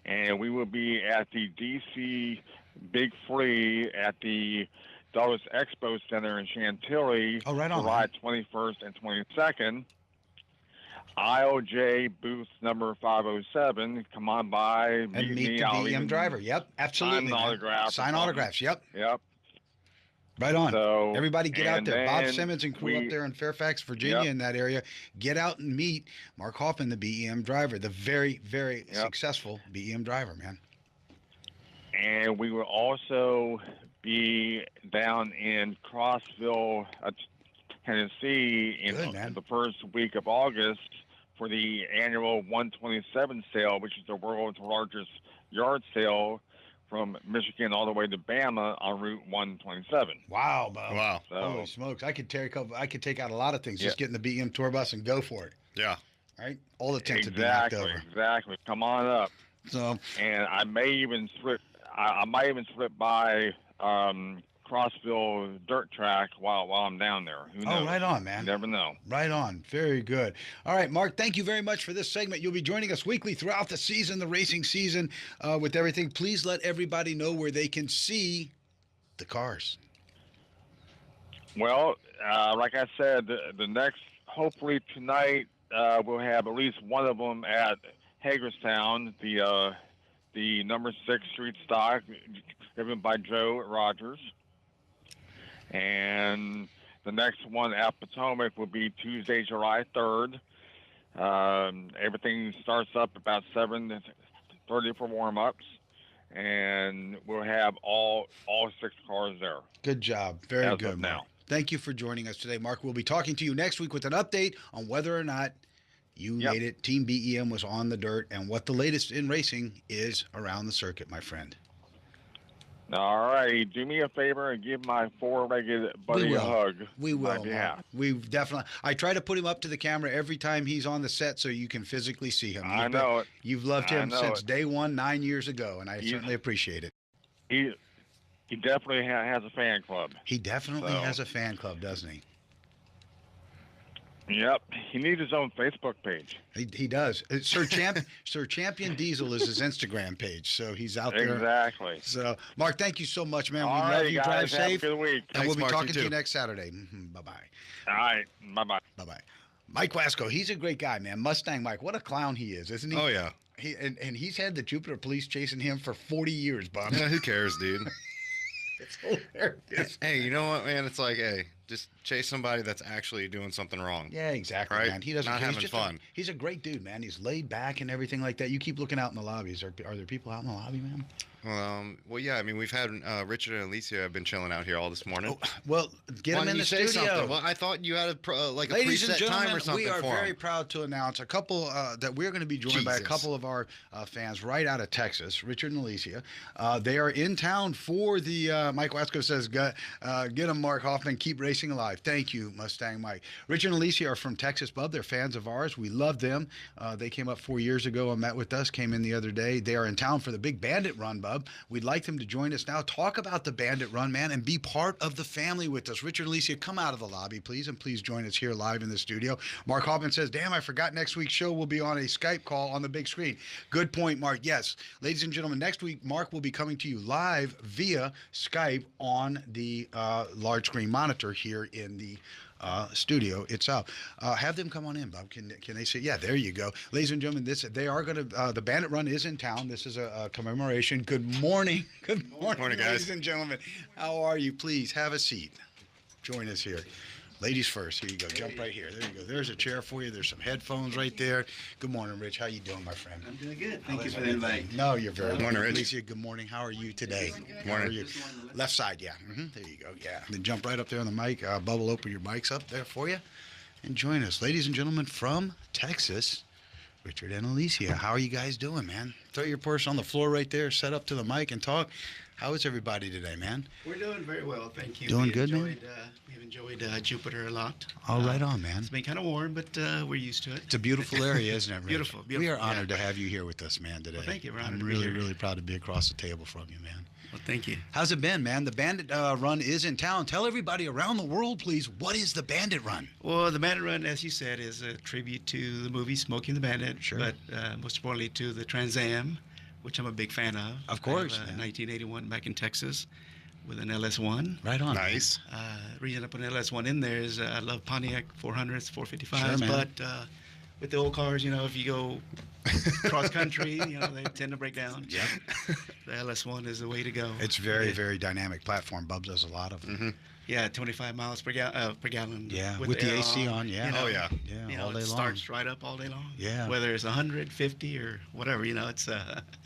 And we will be at the D.C. Big Free at the Dulles Expo Center in Chantilly, right on, July 21st and 22nd. IOJ booth number 507. Come on by. And meet the BEM driver. Yep, absolutely. Sign autographs. Yep. Right on. So, everybody get out there. Bob Simmons and crew up there in Fairfax, Virginia, in that area. Get out and meet Mark Hoffman, the BEM driver, the very, very successful BEM driver, man. And we will also be down in Crossville, Tennessee in the first week of August for the annual 127 sale, which is the world's largest yard sale from Michigan all the way to Bama on Route 127. Wow, Bob. Wow. So, holy smokes. I could take out a lot of things. Just get in the BEM tour bus and go for it. Yeah. Right? All the tents have been knocked over. Exactly. Come on up. So, and I might even slip by Crossville dirt track while I'm down there. Who knows? Oh, right on, man. You never know. Right on. Very good. All right, Mark, thank you very much for this segment. You'll be joining us weekly throughout the season, the racing season, with everything. Please let everybody know where they can see the cars. Well, like I said, the next, hopefully tonight, we'll have at least one of them at Hagerstown, the number 6 street stock, driven by Joe Rogers. And the next one at Potomac will be Tuesday, July 3rd. Everything starts up about 7:30 for warm-ups, and we'll have all 6 cars there. Good job. Very good, Mark. Now. Thank you for joining us today, Mark. We'll be talking to you next week with an update on whether or not you made it. Team BEM was on the dirt, and what the latest in racing is around the circuit, my friend. All right. Do me a favor and give my four-legged buddy a hug. We will. Yeah. We definitely. I try to put him up to the camera every time he's on the set so you can physically see him. I know it. You've loved him since day one, 9 years ago, and I certainly appreciate it. He definitely has a fan club. He definitely has a fan club, doesn't he? Yep, he needs his own Facebook page. He does. Sir Champion Diesel is his Instagram page, so he's out there. Exactly. So, Mark, thank you so much, man. All we right, love you. guys, Drive safe. Have a good week. And we'll be Mark, talking to you you next Saturday. Bye-bye. All right, bye-bye. Bye-bye. Mike Wasco, he's a great guy, man. Mustang Mike, what a clown he is, isn't he? Oh, yeah. And he's had the Jupiter Police chasing him for 40 years, Bob. Yeah, who cares, dude? It's hilarious. Hey, you know what, man? It's like, hey, just chase somebody that's actually doing something wrong. Yeah, exactly, Right? man. He doesn't. Not he's having just fun. He's a great dude, man. He's laid back and everything like that. You keep looking out in the lobbies. Are there people out in the lobby, man? Well, yeah. I mean, we've had Richard and Alicia have been chilling out here all this morning. Oh, well, get Why them don't in you the say studio. something? Well, I thought you had a Ladies and preset gentlemen, time or something we are for very 'em. proud to announce a couple that we're going to be joined by a Jesus. couple of our fans right out of Texas, Richard and Alicia. They are in town for the Mike Wasco says, get them, Mark Hoffman. Keep racing alive. Thank you, Mustang Mike. Richard and Alicia are from Texas, Bub. They're fans of ours. We love them. They came up 4 years ago and met with us, came in the other day. They are in town for the big Bandit Run, Bub. We'd like them to join us now. Talk about the Bandit Run, man, and be part of the family with us. Richard and Alicia, come out of the lobby, please, and please join us here live in the studio. Mark Hoffman says, damn, I forgot next week's show will be on a Skype call on the big screen. Good point, Mark. Yes, ladies and gentlemen, next week, Mark will be coming to you live via Skype on the large screen monitor here in the studio itself. Have them come on in, Bob. Can they say? Yeah, there you go, ladies and gentlemen. They are going to. The Bandit Run is in town. This is a commemoration. Good morning, good morning, guys. ladies and gentlemen. How are you? Please have a seat. Join us here. Ladies first. Here you go. Jump right here. There you go. There's a chair for you. There's some headphones right there. Good morning, Rich. How you doing, my friend? I'm doing good. Thank you for the invite. No, you're very Good morning, welcome. Rich. Alicia, good morning. How are you today? Good morning. How are you? Left side, yeah. There you go. Yeah. Then jump right up there on the mic. Bubble, open your mics up there for you. And join us. Ladies and gentlemen from Texas, Richard and Alicia. How are you guys doing, man? Throw your purse on the floor right there. Set up to the mic and talk. How is everybody today, man? We're doing very well, thank you. Doing good, man? We've enjoyed Jupiter a lot. Oh, right on, man. It's been kind of warm, but we're used to it. It's a beautiful area, isn't it, Rich? Beautiful, We are beautiful, honored yeah. to have you here with us, man, today. Well, thank you. We're I'm honored to be really, here. really proud to be across the table from you, man. Well, thank you. How's it been, man? The Bandit Run is in town. Tell everybody around the world, please, what is the Bandit Run? Well, the Bandit Run, as you said, is a tribute to the movie Smokey the Bandit. Sure. But most importantly to the Trans Am, which I'm a big fan of. Of course, I have, yeah. 1981 back in Texas with an LS1. Right on. Nice. Reason I put an LS1 in there is I love Pontiac 400s, 455s, Sure, man. but with the old cars, you know, if you go cross country, you know, they tend to break down. Yep. The LS1 is the way to go. It's very, very dynamic platform. Bub does a lot of them. Yeah, 25 miles per gallon. Yeah, with the air AC on, yeah. You know, Oh, yeah. Yeah, You know, all day it long. starts right up all day long. Yeah. Whether it's 100, 50, or whatever, you know, it's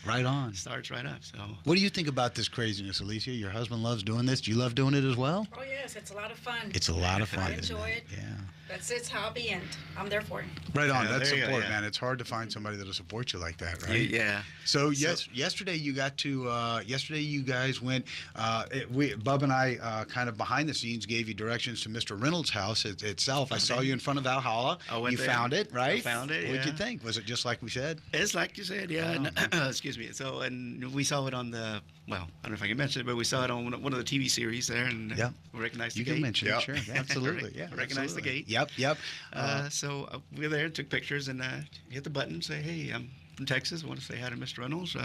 Right on. starts right up. So What do you think about this craziness, Alicia? Your husband loves doing this. Do you love doing it as well? Oh yes, it's a lot of fun. It's a lot of fun. I enjoy it. Yeah. That's his hobby, and I'm there for it. Right on. Yeah, That's there you go, support, yeah. man. It's hard to find somebody that'll support you like that, right? yeah. So yes, yesterday you got to. Yesterday you guys went. Bub and I kind of behind the scenes gave you directions to Mr. Reynolds' house itself. I saw you in front of Valhalla. I went You there. found it, right? I found it, What'd you yeah. think? Was it just like we said? It's like you said, yeah. Oh, Excuse me. So, and we saw it on the, well, I don't know if I can mention it, but we saw it on one of the TV series there, and Yeah. we recognized the You gate. can mention Yep. it, sure. Yeah, absolutely. Yeah, Recognize the absolutely. gate. Yep, yep. So we were there, took pictures, and hit the button, say, hey, I'm from Texas. I want to say hi to Mr. Reynolds.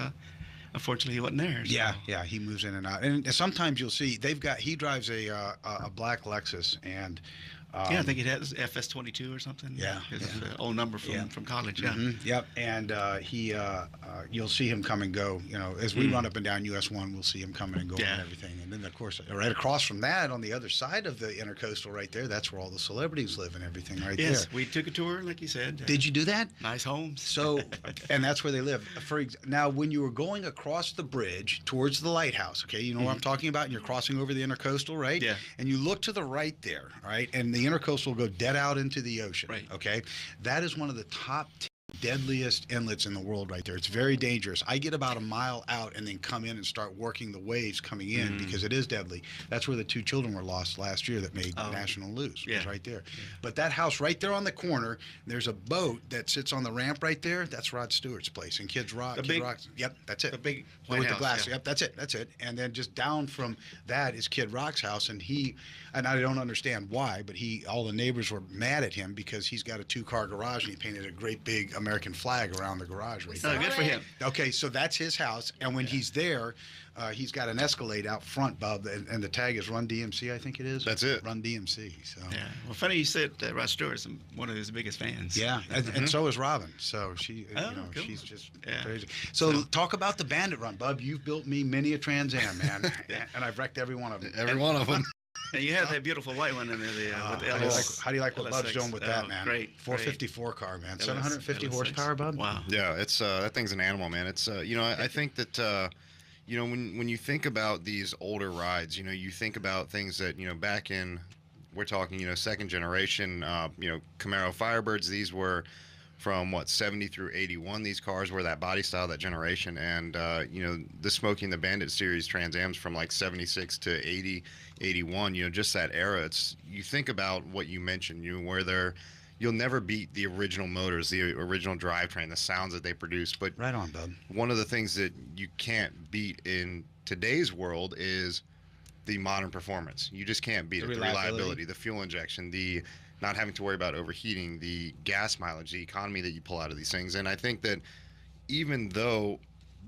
Unfortunately, he wasn't there. So. Yeah, he moves in and out, and sometimes you'll see he drives a black Lexus, and Yeah, I think it has FS22 or something. Yeah, His yeah. old number from college. Yeah. Yep, and you'll see him come and go. You know, as we run up and down US 1, we'll see him coming and going Yeah. and everything. And then, of course, right across from that, on the other side of the intercoastal, right there, that's where all the celebrities live and everything, right Yes, there. we took a tour, like you said. Did you do that? Nice homes. So, and that's where they live. Now, when you were going across the bridge towards the lighthouse, okay, you know what I'm talking about, and you're crossing over the intercoastal, right? Yeah. And you look to the right there, right, and the intercoastal will go dead out into the ocean, Right. okay? That is one of the top 10 deadliest inlets in the world right there. It's very dangerous. I get about a mile out and then come in and start working the waves coming in because it is deadly. That's where the 2 children were lost last year that made national news. It was Yeah. right there. But that house right there on the corner, there's a boat that sits on the ramp right there. That's Rod Stewart's place. And Kids Rock. The Kid big- Rock's, yep, that's it. the big With white the house, glass. yeah. Yep, that's it. That's it. And then just down from that is Kid Rock's house, and I don't understand why, but all the neighbors were mad at him because he's got a 2-car garage and he painted a great big American flag around the garage right Oh, there. good for him. Okay, so that's his house, and when he's there, he's got an Escalade out front, Bub, and the tag is Run DMC, I think it is. That's it. Run DMC. So. Yeah. Well, funny you said Rod Stewart's one of his biggest fans. Yeah, and so is Robin. So she, Oh, cool. she's just Yeah. crazy. So talk about the Bandit Run, Bub. You've built me many a Trans Am, man, and I've wrecked every one of them. Every one of them. And you have that beautiful white one in there, with the LS. How do you like what Bub's LS6? doing with that, man? Great. 454 car, man. LS, 750 LS6. horsepower, Bub. Wow. Yeah, it's that thing's an animal, man. It's I think that when you think about these older rides, you think about things that back in, we're talking second generation Camaro Firebirds. These were from 70 through 81. These cars were that body style, that generation, and the Smokey the Bandit series Trans Ams from like 76 to 80, 81. Just that era. You think about what you mentioned, where you'll never beat the original motors, the original drivetrain, the sounds that they produce. But right on, Bub. One of the things that you can't beat in today's world is the modern performance. You just can't beat it. The reliability, the fuel injection, the not having to worry about overheating, the gas mileage, the economy that you pull out of these things. And I think that even though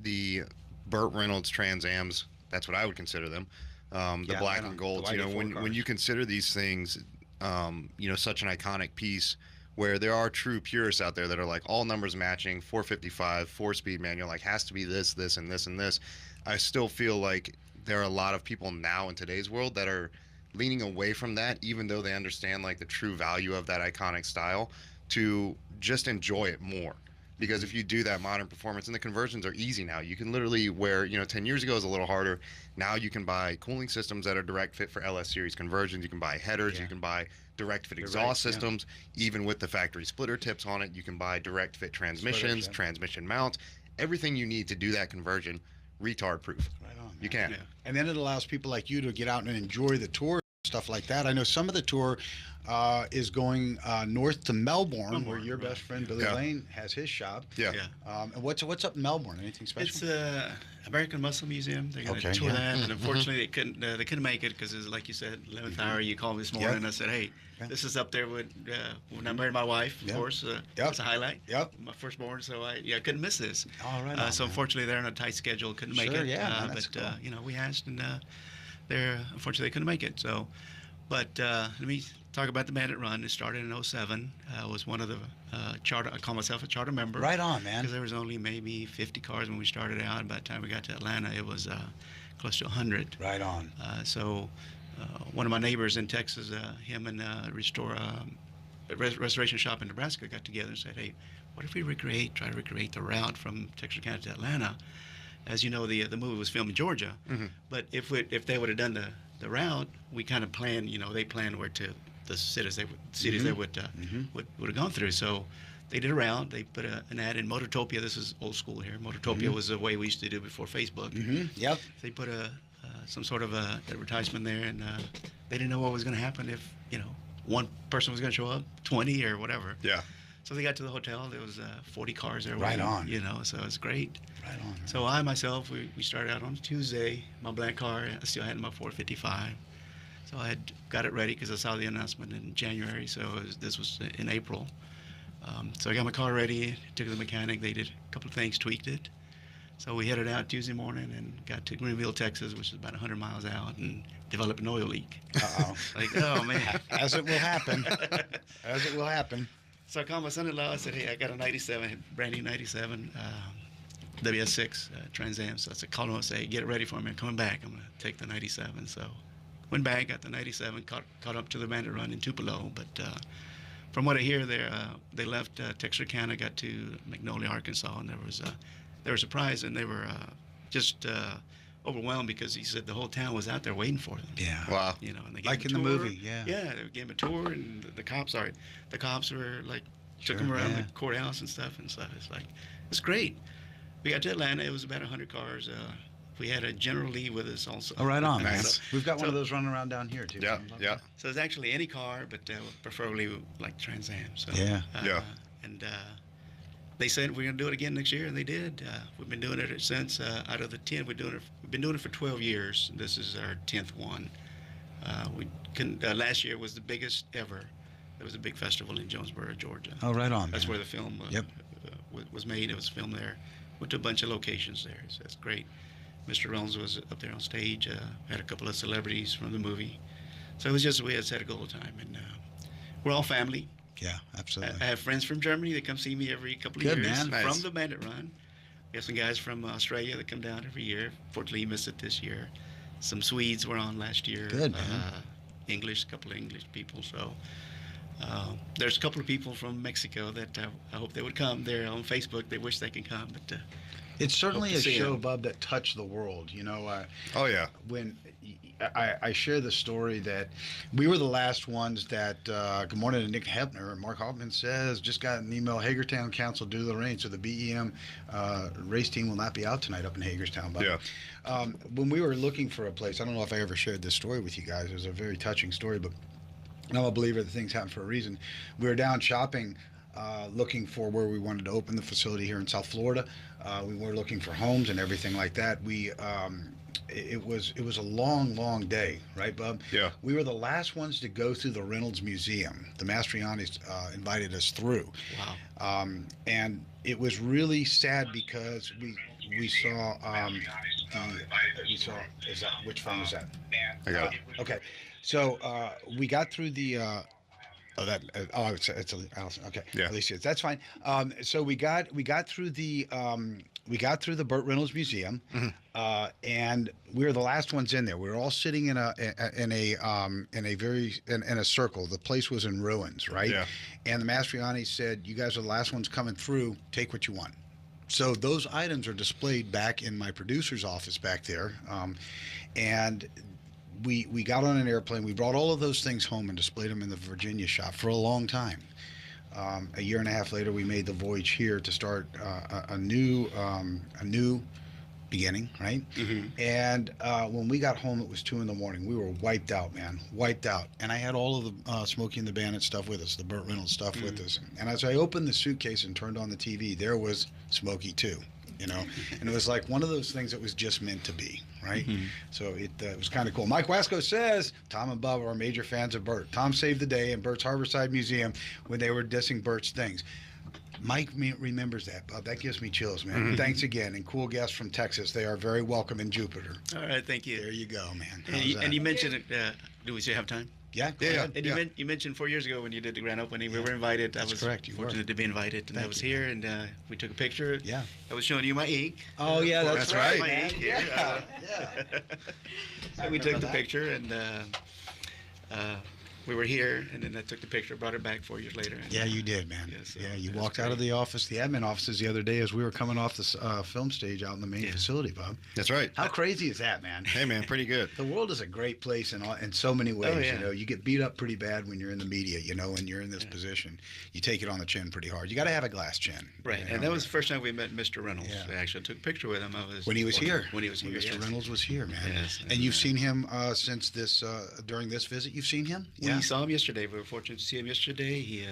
the Burt Reynolds Trans Ams, that's what I would consider them, the black and golds, when you consider these things, such an iconic piece, where there are true purists out there that are like all numbers matching, 455, 4-speed manual, like has to be this, and this, and this. I still feel like there are a lot of people now in today's world that are leaning away from that, even though they understand like the true value of that iconic style, to just enjoy it more. Because if you do that modern performance, and the conversions are easy now, you can literally, where 10 years ago it was a little harder, now you can buy cooling systems that are direct fit for LS series conversions. You can buy headers, you can buy direct fit exhaust systems, even with the factory splitter tips on it. You can buy direct fit transmissions, transmission mounts, everything you need to do that conversion, retard proof. Right on, man. You can. Yeah. And then it allows people like you to get out and enjoy the tour, stuff like that. I know some of the tour is going north to Melbourne, where your best friend Billy Lane has his shop. Yeah. And what's up in Melbourne? Anything special? It's American Muscle Museum. They're going to tour that, and unfortunately they couldn't make it because, like you said, 11th hour. You called me this morning, and I said, hey, this is up there with when I married my wife. Of course, that's a highlight. My firstborn, so I couldn't miss this. All right. So unfortunately they're on a tight schedule, couldn't make it. But cool. We asked, and unfortunately they couldn't make it. So, but let me talk about the Bandit Run. It started in 07. I was one of the charter. I call myself a charter member. Right on, man. Because there was only maybe 50 cars when we started out. By the time we got to Atlanta, it was close to 100. Right on. So one of my neighbors in Texas, him and restoration shop in Nebraska got together and said, hey, what if we try to recreate the route from Texarkana to Atlanta? As you know, the movie was filmed in Georgia. But if they would have done the route, we kind of planned, they planned where to the cities they would have gone through. So they did a route. They put an ad in Motortopia. This is old school here. Motortopia was the way we used to do before Facebook. Yep. They put some sort of a advertisement there, and they didn't know what was going to happen if one person was going to show up, 20 or whatever. Yeah. So they got to the hotel. There was 40 cars there. Right on. So it's great. Right on. So I myself, we started out on Tuesday. My black car, I still had my 455. So I had got it ready because I saw the announcement in January. So this was in April. So I got my car ready, took it to the mechanic. They did a couple of things, tweaked it. So we headed out Tuesday morning and got to Greenville, Texas, which is about 100 miles out, and developed an oil leak. Uh-oh. Oh, man. As it will happen. As it will happen. So I called my son-in-law. I said, hey, I got a 97, brand new 97 WS6 Trans Am. So I said, call him and say, get it ready for me. I'm coming back. I'm going to take the 97. So went back, got the 97, caught up to the Bandit Run in Tupelo. But from what I hear, they left Texarkana, got to Magnolia, Arkansas, and they were surprised, and they were just overwhelmed because he said the whole town was out there waiting for them. Yeah. Wow. And they gave like him in a the tour. movie, yeah. Yeah, they gave him a tour, and the cops were like, took him around the courthouse and stuff. It's like, it's great. We got to Atlanta. It was about 100 cars. We had a General Lee with us also. Oh, right on, man. Nice. We've got one of those running around down here, too. Yeah. So it's actually any car, but preferably like Trans Am. So, Yeah. And they said we're going to do it again next year, and they did. We've been doing it since. Out of the 10, we've been doing it for 12 years. This is our 10th one. Last year was the biggest ever. There was a big festival in Jonesboro, Georgia. Oh, right on, That's man. where the film was made. It was filmed there. Went to a bunch of locations there. So that's great. Mr. Reynolds was up there on stage. Had a couple of celebrities from the movie. So it was just, we had a good old time. And we're all family. Yeah, absolutely. I have friends from Germany that come see me every couple of Good, years man. Nice. from the Bandit Run. We have some guys from Australia that come down every year. Fortunately, you missed it this year. Some Swedes were on last year. Good, man. English, a couple of English people. So there's a couple of people from Mexico that I hope they would come. They're on Facebook. They wish they could come, but it's certainly a show, them. Bub, that touched the world. You know, Oh yeah. when I share the story that we were the last ones that, good morning to Nick Hebner. Mark Hoffman says, just got an email, Hagerstown Council due to the rain, so the BEM race team will not be out tonight up in Hagerstown. But, Yeah. when we were looking for a place, I don't know if I ever shared this story with you guys. It was a very touching story, but I'm a believer that things happen for a reason. We were down shopping, looking for where we wanted to open the facility here in South Florida. We were looking for homes and everything like that. It was a long day, right, Bub? Yeah. We were the last ones to go through the Reynolds Museum. The Mastrianis invited us through. wow. And it was really sad because we saw which phone was that? I got it. Okay, so we got through the. It's Allison. Okay, Yeah. Alicia, that's fine. So we got through the Burt Reynolds Museum, and we were the last ones in there. We were all sitting in a circle. The place was in ruins, right? Yeah. And the Mastriani said, "You guys are the last ones coming through. Take what you want." So those items are displayed back in my producer's office back there, and we got on an airplane. We brought all of those things home and displayed them in the Virginia shop for a long time. A year and a half later, we made the voyage here to start a new beginning, right? Mm-hmm. And when we got home, it was 2 a.m. We were wiped out, man, wiped out. And I had all of the Smokey and the Bandit stuff with us, the Burt Reynolds stuff with us. And as I opened the suitcase and turned on the TV, there was Smokey too, you know. And it was like one of those things that was just meant to be, right? So it was kind of cool. Mike Wasco says Tom and Bubba are major fans of Burt. Tom saved the day in Burt's Harborside Museum when they were dissing Burt's things. Mike remembers that, Bob. That gives me chills, man. Thanks again. And cool guests from Texas. They are very welcome in Jupiter. All right, thank you. There you go, man. And you mentioned it. Do we still have time? Yeah, go Yeah, ahead. And you mentioned 4 years ago when you did the grand opening, we were invited. That's I was correct, you were. fortunate to be invited, and I Thank was you, here, and we took a picture. Yeah. I was showing you my ink. Oh, yeah, that's right. My man. ink here. Yeah. So we took the picture, and we were here, and then I took the picture, brought it back 4 years later. And, Yeah, you did, man. Yeah, so Yeah, you that's walked out of great. the office, the admin offices the other day as we were coming off the film stage out in the main Yeah. facility, Bob. That's right. How crazy is that, man? Hey man, pretty good. The world is a great place in so many ways. Oh, yeah. You know, you get beat up pretty bad when you're in the media. You know, when you're in this position, you take it on the chin pretty hard. You got to have a glass chin. Right, you and know? that was the first time we met Mr. Reynolds. Yeah. I actually took a picture with him. When he was here. When he was here, Mr. yes. Reynolds was here, man. Yes, And you've seen him since this during this visit. You've seen him. We saw him yesterday. We were fortunate to see him yesterday. He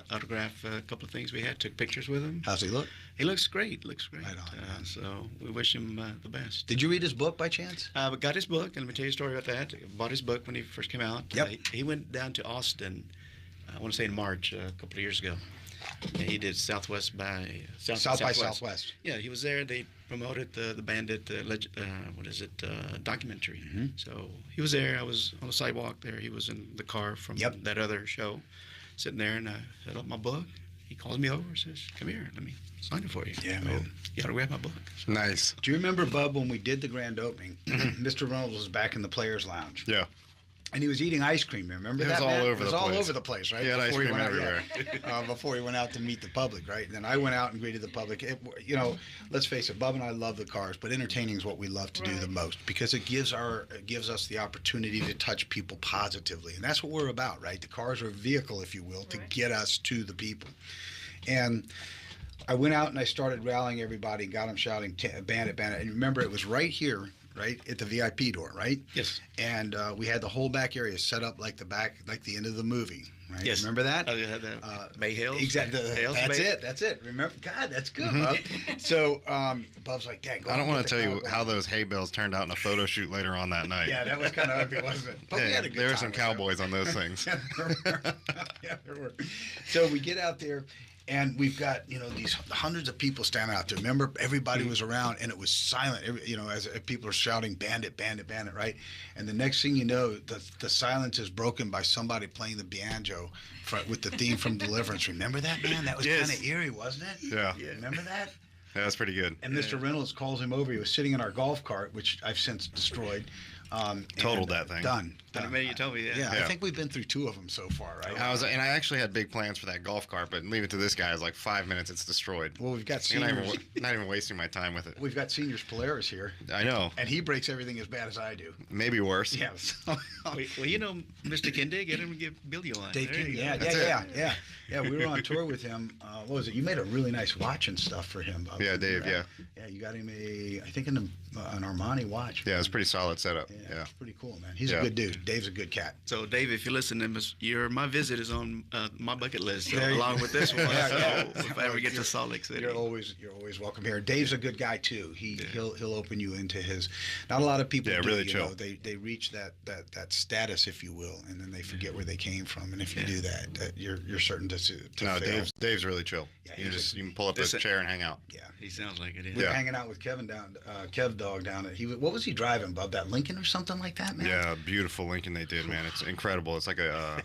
autographed a couple of things we had, took pictures with him. How's he look? He looks great. Looks great. Right on, man. So we wish him the best. Did you read his book by chance? We got his book, and let me tell you a story about that. Bought his book when he first came out. Yep. He went down to Austin, I want to say in March, a couple of years ago. And he did South by Southwest. Yeah, he was there. They promoted the Bandit, documentary. Mm-hmm. So he was there. I was on the sidewalk there. He was in the car from that other show, sitting there, and I held up my book. He calls me over and says, "Come here, let me sign it for you." Yeah, man. He autographed my book. So, Nice. Do you remember, Bub, when we did the grand opening? Mr. Reynolds was back in the players' lounge. Yeah. And he was eating ice cream. Remember It that? was all man? over It was the all place. over the place, right? He had ice Before he cream went out, everywhere. before he went out to meet the public, right? And then I went out and greeted the public. Let's face it, Bub and I love the cars, but entertaining is what we love to do the most because it gives us the opportunity to touch people positively, and that's what we're about, right? The cars are a vehicle, if you will, to get us to the people. And I went out and I started rallying everybody, got them shouting, "Bandit, Bandit!" And remember, it was right here. Right at the VIP door, right? Yes. And we had the whole back area set up like the end of the movie, right? Yes. Remember that? Oh, you had the May Hills? Exactly. Hales That's May? it. That's it. Remember? God, that's good, Bub. So Bub's like, "Dang, go I don't on, want get to the tell you car how those hay bales turned out in a photo shoot later on that night. Yeah, that was kind of ugly, wasn't it? But we had a good there were time some with that. cowboys on those things. Yeah, there were. So we get out there, and we've got these hundreds of people standing out there. Remember, everybody was around, and it was silent. As people are shouting, "Bandit, Bandit, Bandit!" Right? And the next thing you know, the silence is broken by somebody playing the banjo with the theme from Deliverance. Remember that, man? That was kind of eerie, wasn't it? Yeah. Remember that? Yeah, that's pretty good. And Mr. Reynolds calls him over. He was sitting in our golf cart, which I've since destroyed. Totaled that thing. Done. I mean, you told me, Yeah, Yeah. I think we've been through 2 of them so far, right? And I actually had big plans for that golf cart, but leave it to this guy. It's like 5 minutes, it's destroyed. Well, we've got You're seniors. not even wasting my time with it. We've got seniors Polaris here, I know. and he breaks everything as bad as I do. Maybe worse. Yeah. So, Well, you know, Mr. Kindig, get him to give Bill you one. Dave There King, you go. yeah, That's yeah. We were on tour with him. What was it? You made a really nice watch and stuff for him. Yeah, Dave, yeah. Yeah, you got him I think an Armani watch. Yeah, it's a pretty solid setup. Yeah. It's pretty cool, man. He's Yeah. a good dude. Dave's a good cat. So, Dave, if you listen to this, my visit is on my bucket list, There you along go. with this one. Yeah, So yeah. if I ever get to Salt Lake City. You're always welcome here. Dave's a good guy too. He'll open you into his. Not a lot of people. Yeah, do, really you chill. know, they reach that status, if you will, and then they forget where they came from. And if you do that, you're certain to No, fail. Dave's really chill. Yeah, You can pull up This- a chair and hang out. Yeah. He sounds like it. We were Yeah. hanging out with Kev Dog down at what was he driving, Bub? That Lincoln or something like that, man? Yeah, beautiful Lincoln they did, man. It's incredible. It's like a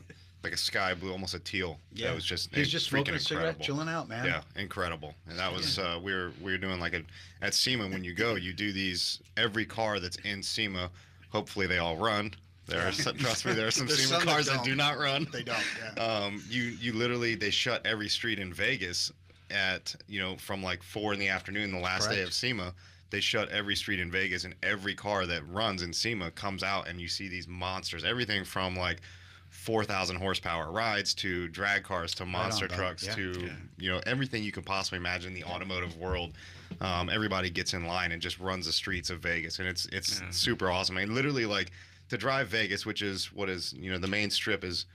sky blue, almost a teal. Yeah. That was just He's just freaking smoking a cigarette, incredible. chilling out, man. Yeah, incredible. And that was we were doing like at SEMA when you go, you do these every car that's in SEMA. Hopefully they all run. Trust me, there are some There's SEMA some that cars that don't. do not run. They don't. Yeah. You literally they shut every street in Vegas at from like 4 in the afternoon the last day Correct. of SEMA. They shut every street in Vegas, and every car that runs in SEMA comes out, and you see these monsters. Everything from like 4,000 horsepower rides to drag cars to monster bud. trucks Yeah. to everything you could possibly imagine in the automotive world. Everybody gets in line and just runs the streets of Vegas, and it's super awesome. I mean, literally, like to drive Vegas, which is the main strip is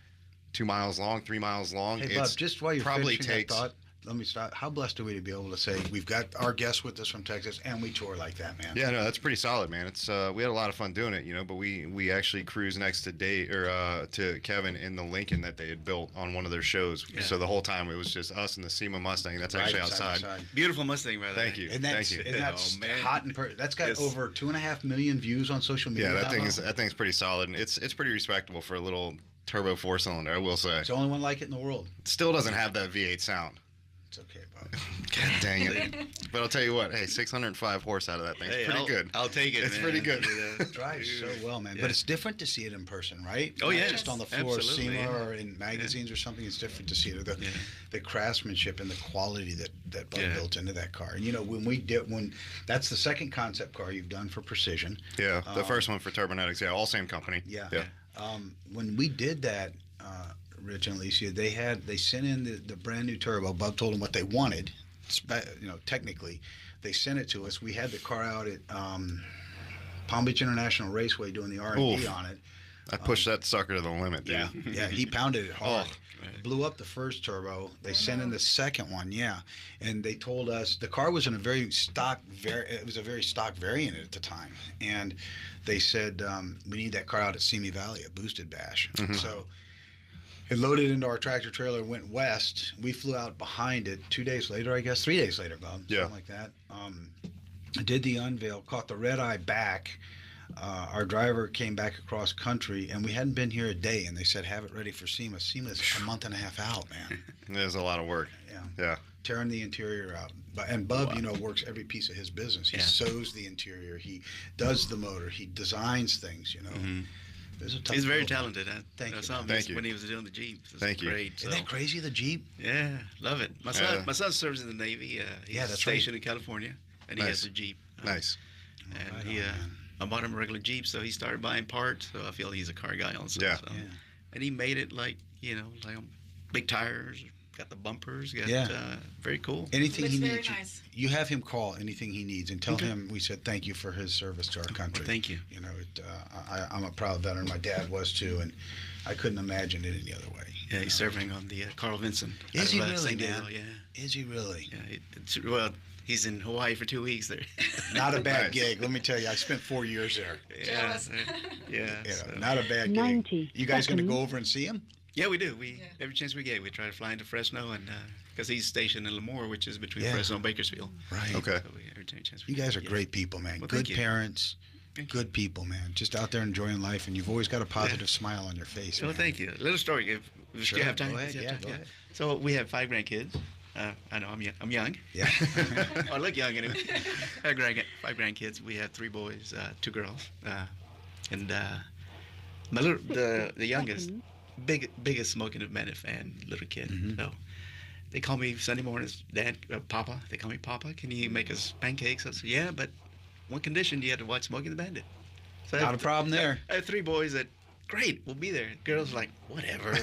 2 miles long, 3 miles long. Hey, Bub, It's just while you're probably finishing takes. that thought, let me stop. How blessed are we to be able to say we've got our guests with us from Texas, and we tour like that, man? Yeah, no, that's pretty solid, man. It's we had a lot of fun doing it, but we actually cruised next to to Kevin in the Lincoln that they had built on one of their shows. Yeah. So the whole time it was just us and the SEMA Mustang. That's actually Right, side by outside. side. Beautiful Mustang, by the way. Thank you. And that's, Thank you. and that's Oh, man. hot and that's got Yes. over 2.5 million views on social media. Yeah, that thing's pretty solid, and it's pretty respectable for a little turbo 4-cylinder, I will say. It's the only one like it in the world. It still doesn't have that V8 sound. It's okay, Bob. God dang it. But I'll tell you what, hey, 605 horse out of that thing. It's pretty good. I'll take it. It's man. pretty good. It drives so well, man. Yeah. But it's different to see it in person, right? Oh, Not yeah. just on the floor of Absolutely, SEMA yeah. or in magazines or something. It's different to see it. The craftsmanship and the quality that Bub built into that car. And that's the second concept car you've done for Precision. Yeah, the first one for Turbonetics. Yeah, all same company. Yeah. Yeah. When we did that, Rich and Alicia, they sent in the brand new turbo. Bub told them what they wanted. Technically, they sent it to us. We had the car out at Palm Beach International Raceway doing the R&D Oof. on it. I pushed that sucker to the limit, dude. Yeah, he pounded it hard. Right. Blew up the first turbo. They sent in the second one, and they told us the car was in a very stock variant at the time, and they said we need that car out at Simi Valley, a boosted bash. Mm-hmm. So it loaded into our tractor trailer, went west. We flew out behind it 2 days later, I guess, 3 days later, Bob, Yeah. something like that. Did the unveil, caught the red eye back. Our driver came back across country, and we hadn't been here a day, and they said, have it ready for SEMA. SEMA's a month and a half out, man. There's a lot of work. Yeah. Tearing the interior out. And Bub, works every piece of his business. He Yeah. sews the interior. He does the motor. He designs things, Mhm. There's a tough He's very road. talented. Thank I you, saw him man. Thank you. when he was doing the Jeep. It's Thank you. great. Isn't that crazy, the Jeep? Yeah, love it. My son serves in the Navy. He's Yeah, that's stationed in California, and he Nice. has a Jeep. Nice. And Right he, on, man. I bought him a regular Jeep, so he started buying parts. So I feel he's a car guy also. Yeah. So. Yeah. And he made it like big tires, got the bumpers, Yeah. very cool. Anything Looks he very needs, nice. you have him call anything he needs and tell Okay. him we said thank you for his service to our country. Thank you. I'm a proud veteran. My dad was too, and I couldn't imagine it any other way. Yeah, he's serving on the Carl Vinson. Is out of, he really, San Diego, man? Yeah. Is he really? Yeah. He's in Hawaii for 2 weeks there. Not a bad Nice. gig. Let me tell you, I spent 4 years there. Jealous. Yeah. Not a bad gig. 90 You guys going to seconds. go over and see him? Yeah, we do. Yeah. Every chance we get, we try to fly into Fresno, and because he's stationed in Lemoore, which is between Yeah. Fresno and Bakersfield. Right. Okay. So every chance we You guys are get. great people, man. Well, Good thank you. parents, Thank you. good people, man. Just out there enjoying life, and you've always got a positive smile on your face. Well, man. thank you. A little story. If Sure, you have time. go ahead. If you Yeah, have go time, ahead. So we have 5 grandkids. I know I'm young. Yeah. I look young anyway. 5 grandkids. We have 3 boys, 2 girls. And the youngest, biggest Smokey the Bandit fan, little kid. So they call me Sunday mornings, Dad, Papa. They call me Papa. Can you make us pancakes? I said, yeah, but one condition: you have to watch Smokey the Bandit. So Not a problem there. I have 3 boys that, great, we'll be there. Girls are like, whatever.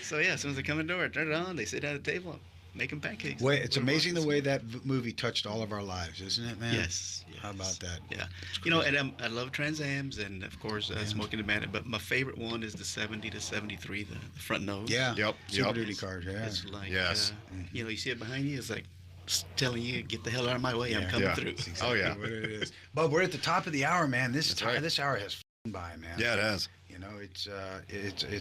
So yeah, as soon as they come in the door, I turn it on. They sit at the table, making pancakes. Wait, it's amazing the way that movie touched all of our lives, isn't it, man? Yes. How about that? Yeah. You know, and I love Trans Ams and of course Smokey the Bandit, but my favorite one is the 70 to 73, the front nose. Yeah. Yep. Super Duty cars. Yeah. It's like, Yes. you know, you see it behind you. It's like telling you, get the hell out of my way. I'm coming through. That's exactly Oh, yeah. what it is. But we're at the top of the hour, man. This right. this hour has by, man. Yeah, it has. You know, it's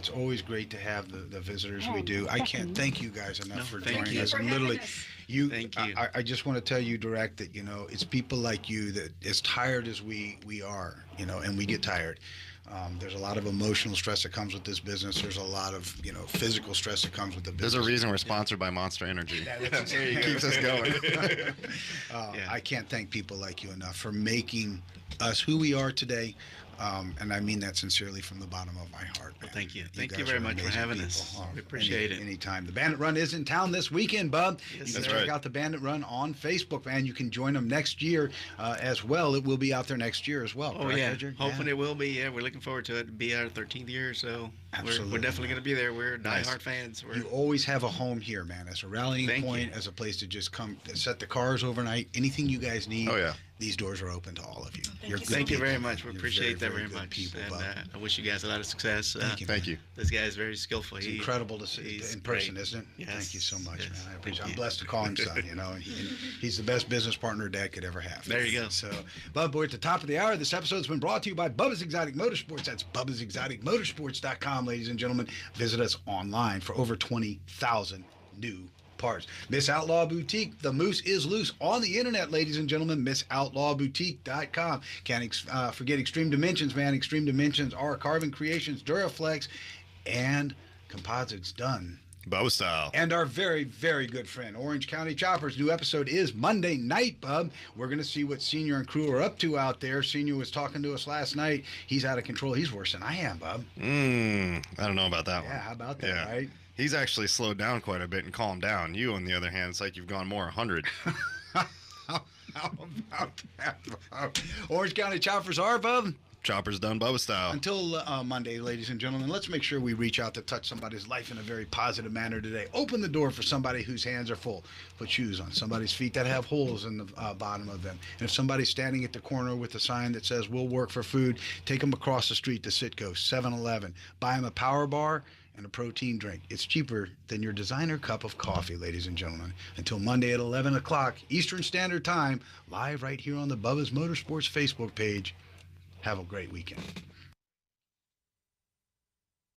always great to have the visitors we do. I can't thank you guys enough for thank joining you. us. For And having literally, us. Thank you. I just want to tell you direct that, you know, it's people like you that, as tired as we are, you know, and we get tired. There's a lot of emotional stress that comes with this business. There's a lot of, you know, physical stress that comes with the business. There's a reason we're sponsored by Monster Energy. Keeps us going. I can't thank people like you enough for making us who we are today. And I mean that sincerely from the bottom of my heart, man. Thank you. Thank you guys very are much for amazing having people. us. We appreciate it. Anytime. The Bandit Run is in town this weekend, bub. Yes, You can that's check right. out the Bandit Run on Facebook, man. You can join them next year as well. It will be out there next year as well. Oh, correct, yeah. Richard? Hoping it will be. Yeah, we're looking forward to it. It'll be our 13th year, so Absolutely. we're definitely going to be there. We're Nice. diehard fans. You always have a home here, man, as a rallying Thank point, you. as a place to just come set the cars overnight. Anything you guys need, Oh, yeah. these doors are open to all of you. Thank You're you good so Thank you people, very man. much. We You're appreciate that very good much. people, And bub. I wish you guys a lot of success. Thank you, Thank you. This guy is very skillful. It's incredible to see he's in person, great. isn't it? Yes, Thank you so much, yes. man. I Thank appreciate. I'm you. blessed to call him son. You know, and he's the best business partner Dad could ever have. There you go. So, Bub, we're at the top of the hour. This episode's been brought to you by Bubba's Exotic Motorsports. That's Bubba'sExoticMotorsports.com, ladies and gentlemen. Visit us online for over 20,000 new parts. Miss Outlaw Boutique, the moose is loose on the internet, ladies and gentlemen. MissOutlawBoutique.com. Can't forget Extreme Dimensions, man. Extreme Dimensions are carbon creations, Duraflex, and composites done. Bow style. And our very, very good friend, Orange County Choppers. New episode is Monday night, bub. We're going to see what Senior and crew are up to out there. Senior was talking to us last night. He's out of control. He's worse than I am, bub. I don't know about that Yeah, one. how about that, Yeah. right? He's actually slowed down quite a bit and calmed down. You, on the other hand, it's like you've gone more 100. How about that, bub? Orange County Choppers are, bub. Chopper's done Bubba style. Until Monday, ladies and gentlemen, let's make sure we reach out to touch somebody's life in a very positive manner today. Open the door for somebody whose hands are full. Put shoes on somebody's feet that have holes in the bottom of them. And if somebody's standing at the corner with a sign that says, "We'll work for food," take them across the street to Citgo, 7-Eleven. Buy them a power bar and a protein drink. It's cheaper than your designer cup of coffee, ladies and gentlemen. Until Monday at 11 o'clock Eastern Standard Time, live right here on the Bubba's Motorsports Facebook page. Have a great weekend.